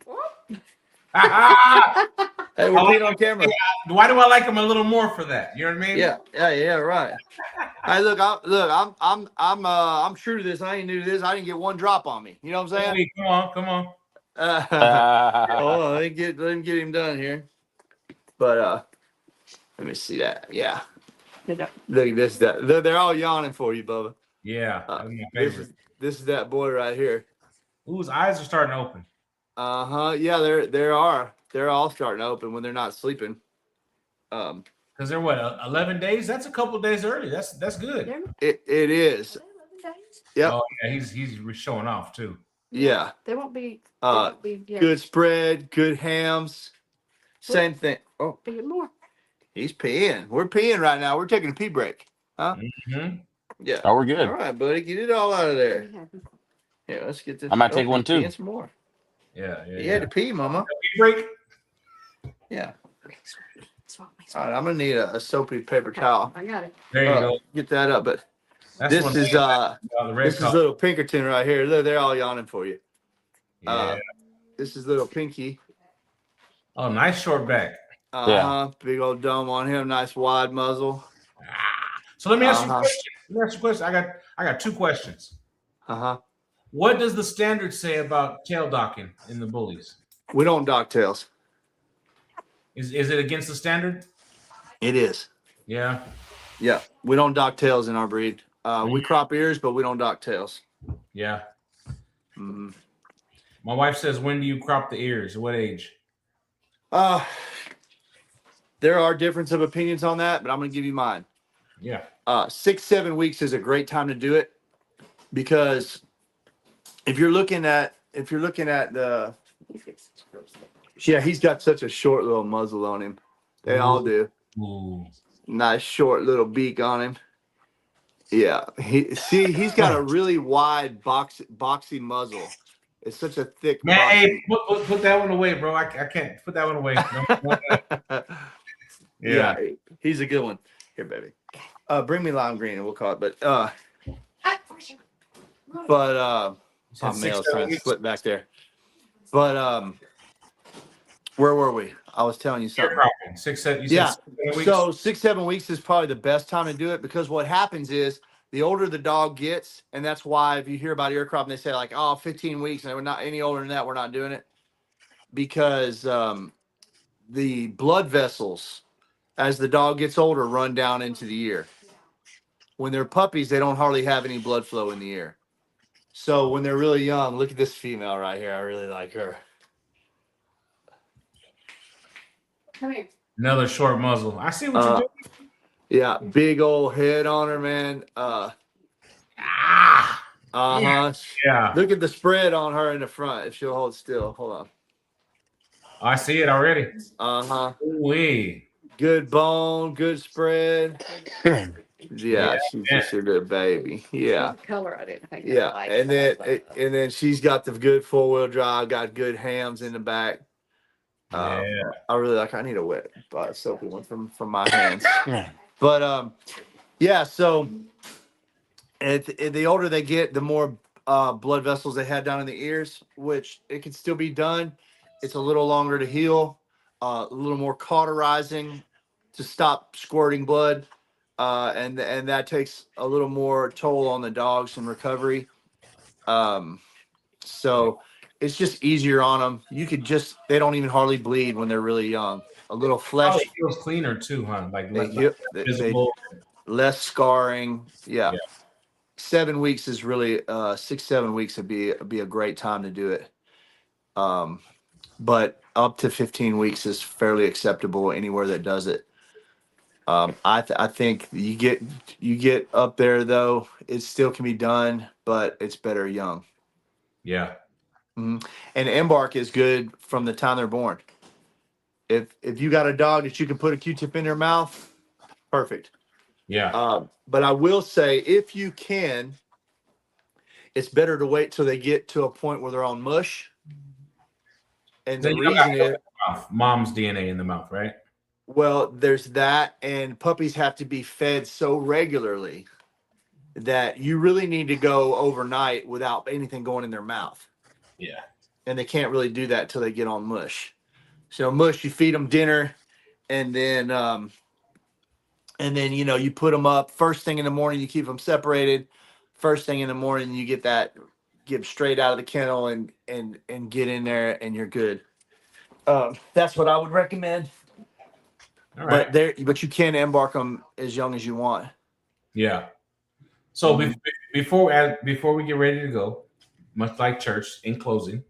Hey, we're peeing on camera. Why do I like him a little more for that? You know what I mean? Yeah, right. Hey, I'm true to this. I ain't new to this. I didn't get one drop on me. You know what I'm saying? Hey, come on. Hold on, let me get him done here. But let me see that. Yeah. Look at this. They're all yawning for you, Bubba. Yeah. That's my favorite. This is that boy right here. Ooh, his eyes are starting to open. Yeah, they're all starting to open when they're not sleeping. Because they're what, 11 days? That's a couple days early. That's good. It is. Yep. Oh yeah, he's showing off too. Yeah. They won't be. Good spread, good hams. Same thing. Oh, Be more. he's peeing. We're peeing right now. We're taking a pee break. Huh? Mm-hmm. Yeah. Oh, we're good. All right, buddy. Get it all out of there. Yeah, let's get this. I might take one, too. Peeing some more. Yeah. You had to pee, mama. Break. Yeah. All right, I'm gonna need a soapy paper towel. I got it. There you go. Get that up, but That's this one is thing about the red this is collar. little Pinkerton right here. They're all yawning for you. Yeah. This is little Pinky. Oh, nice short back. Big old dome on him. Nice wide muzzle. So let me ask you a question. Let me ask you a question. I got 2 questions. What does the standard say about tail docking in the bullies? We don't dock tails. Is it against the standard? It is. Yeah. Yeah, we don't dock tails in our breed. We crop ears, but we don't dock tails. Yeah. Mm-hmm. My wife says, when do you crop the ears? What age? There are difference of opinions on that, but I'm going to give you mine. Yeah. 6-7 weeks is a great time to do it, because if you're looking at the, yeah, he's got such a short little muzzle on him. They all do. Ooh. Nice short little beak on him. Yeah, he's got a really wide boxy muzzle. It's such a thick. Man, hey, put that one away, bro. I can't put that one away. Yeah, he's a good one. Here, baby. Bring me lime green and we'll call it. But my mail's trying to split back there. But where were we? I was telling you something. 6, 7. You Yeah. said 6 weeks? So 6-7 weeks is probably the best time to do it, because what happens is the older the dog gets, and that's why if you hear about ear cropping, they say like, oh, 15 weeks, and we're not any older than that, we're not doing it, because the blood vessels, as the dog gets older, run down into the ear. When they're puppies, they don't hardly have any blood flow in the ear. So when they're really young, look at this female right here. I really like her. Come here. Another short muzzle. I see what you're doing. Yeah, big old head on her, man. Yeah. Look at the spread on her in the front. If she'll hold still, hold on. I see it already. Ooh-wee. Good bone, good spread. Yeah, she's just a good baby. Yeah. Color I didn't think. Yeah, and then she's got the good 4-wheel drive, got good hams in the back. I really like. I need a wet soapy one from my hands. But yeah. So, the older they get, the more blood vessels they have down in the ears, which it can still be done. It's a little longer to heal, a little more cauterizing to stop squirting blood, and that takes a little more toll on the dogs in recovery. So it's just easier on them. They don't even hardly bleed when they're really young. A little flesh. It feels cleaner too, huh? Like visible. Less scarring. Yeah. 7 weeks is really 6-7 weeks would be a great time to do it. But up to 15 weeks is fairly acceptable anywhere that does it. I think you get up there though, it still can be done, but it's better young. Yeah. Mm-hmm. And Embark is good from the time they're born. If you got a dog that you can put a Q-tip in their mouth, perfect. Yeah. But I will say, if you can, it's better to wait till they get to a point where they're on mush. And the reason is mom's DNA in the mouth, right? Well, there's that, and puppies have to be fed so regularly that you really need to go overnight without anything going in their mouth. Yeah. And they can't really do that till they get on mush. So mush, you feed them dinner, and then you put them up first thing in the morning. You keep them separated. First thing in the morning, you get straight out of the kennel and get in there, and you're good. That's what I would recommend. All right. But you can embark them as young as you want. Yeah. So before we get ready to go, much like church, in closing,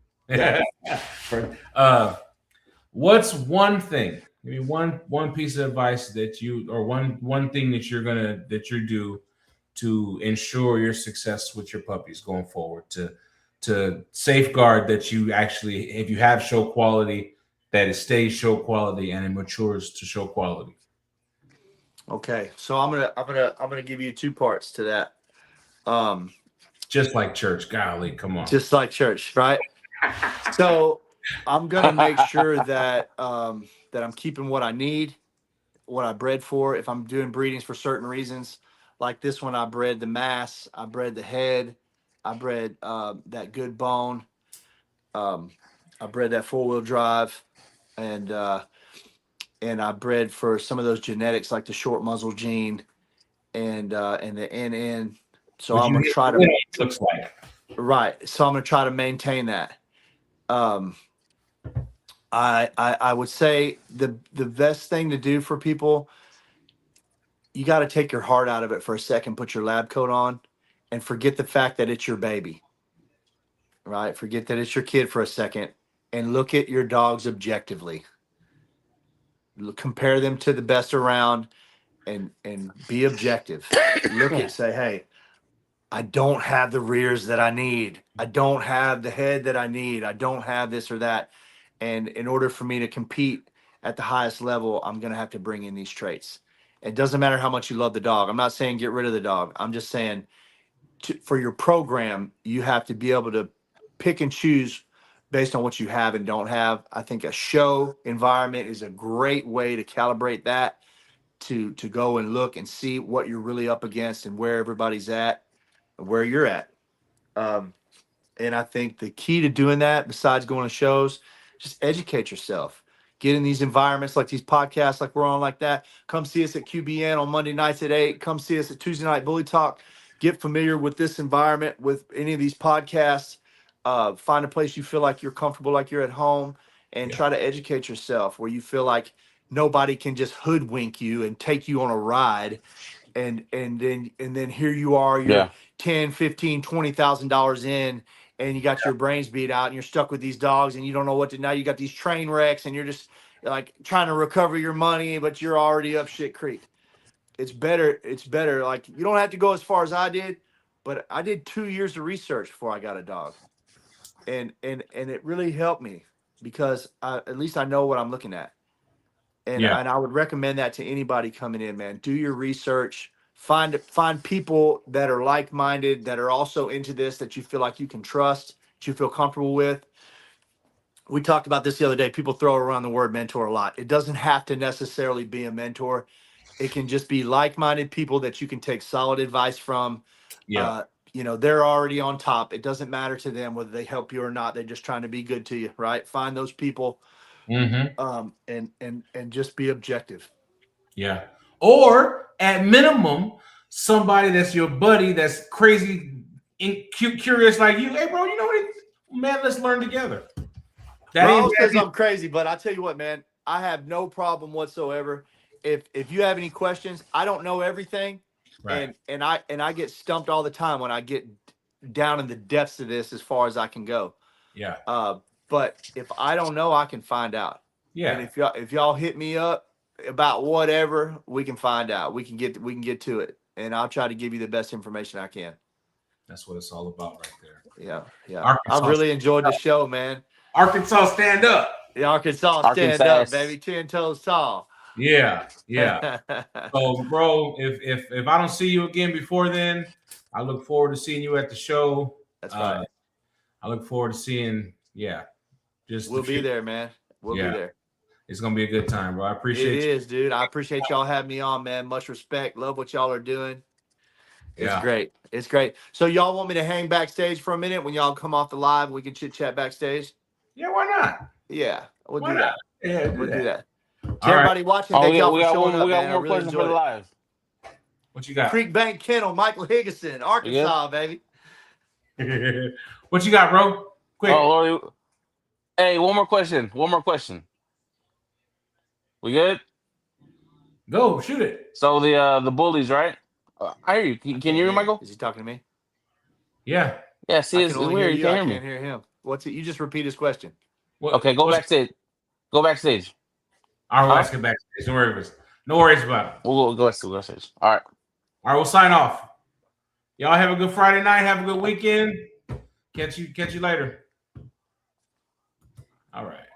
what's one thing? I mean, one piece of advice that you, or one thing that you do to ensure your success with your puppies going forward, to safeguard that you actually, if you have show quality, that it stays show quality and it matures to show quality. Okay, so I'm gonna give you 2 parts to that. Just like church, golly, come on. Just like church, right? So I'm gonna make sure that I'm keeping what I need, what I bred for. If I'm doing breedings for certain reasons, like this one, I bred the mass, I bred the head, I bred that good bone, I bred that 4-wheel drive, and I bred for some of those genetics like the short muzzle gene and the NN. So But I'm you gonna hit try what to it looks like. right. So I'm gonna try to maintain that. I would say the best thing to do for people, you got to take your heart out of it for a second, put your lab coat on, and forget the fact that it's your baby. Right? Forget that it's your kid for a second, and look at your dogs objectively. Compare them to the best around, and be objective. Look at say, hey, I don't have the rears that I need. I don't have the head that I need. I don't have this or that. And in order for me to compete at the highest level, I'm going to have to bring in these traits. It doesn't matter how much you love the dog. I'm not saying get rid of the dog. I'm just saying for your program, you have to be able to pick and choose based on what you have and don't have. I think a show environment is a great way to calibrate that, to go and look and see what you're really up against and where everybody's at, where you're at. And I think the key to doing that, besides going to shows, just educate yourself. Get in these environments like these podcasts, like we're on, like that. Come see us at QBN on Monday nights at 8. Come see us at Tuesday Night Bully Talk. Get familiar with this environment, with any of these podcasts. Find a place you feel like you're comfortable, like you're at home, and try to educate yourself where you feel like nobody can just hoodwink you and take you on a ride. And then here you are, you're Yeah. 10, 15, $20,000 in, and you got your brains beat out and you're stuck with these dogs and you don't know what to, now you got these train wrecks and you're just like trying to recover your money, but you're already up shit creek. It's better. Like, you don't have to go as far as I did, but I did 2 years of research before I got a dog. And it really helped me because at least I know what I'm looking at. And I would recommend that to anybody coming in, man. Do your research. Find people that are like-minded, that are also into this, that you feel like you can trust, that you feel comfortable with. We talked about this the other day. People throw around the word mentor a lot. It doesn't have to necessarily be a mentor. It can just be like-minded people that you can take solid advice from. Yeah. They're already on top. It doesn't matter to them whether they help you or not. They're just trying to be good to you, right? Find those people, and just be objective. Yeah. Or at minimum, somebody that's your buddy that's crazy and curious like you. Hey, bro, you know what? Man, let's learn together. Raul says I'm crazy, but I tell you what, man, I have no problem whatsoever. If you have any questions, I don't know everything, Right. and I get stumped all the time when I get down in the depths of this as far as I can go. Yeah. But if I don't know, I can find out. Yeah. And if y'all hit me up about whatever, we can find out. We can get to it, and I'll try to give you the best information I can. That's what it's all about right there. Yeah. Arkansas, I've really enjoyed the show, man. Arkansas, stand up. The Arkansas stand up, baby. 10 toes tall. Yeah. So, bro, if I don't see you again before then, I look forward to seeing you at the show. That's right. I look forward to seeing. We'll be there, man. We'll be there. It's gonna be a good time, bro. I appreciate it. It is, dude. I appreciate y'all having me on, man. Much respect. Love what y'all are doing. It's great. It's great. So y'all want me to hang backstage for a minute when y'all come off the live? We can chit chat backstage. Yeah, why not? Yeah, we'll do that. Yeah, we'll do that. To All everybody watching, thank y'all for showing up, we got man. one more question for the live. What you got? Creek Bank Kennel, Michael Higgason, Arkansas, baby. What you got, bro? Quick. Oh, hey, one more question. We good? Go, shoot it. So the bullies, right? I hear you. Can you hear me, Michael? Is he talking to me? Yeah. Yeah. See, it's weird. You can't hear me. I can't hear him. What's it? You just repeat his question. Okay, go backstage. Go backstage. All right, let's get backstage. No worries about it. We'll go backstage. All right. All right, we'll sign off. Y'all have a good Friday night. Have a good weekend. Catch you later. All right.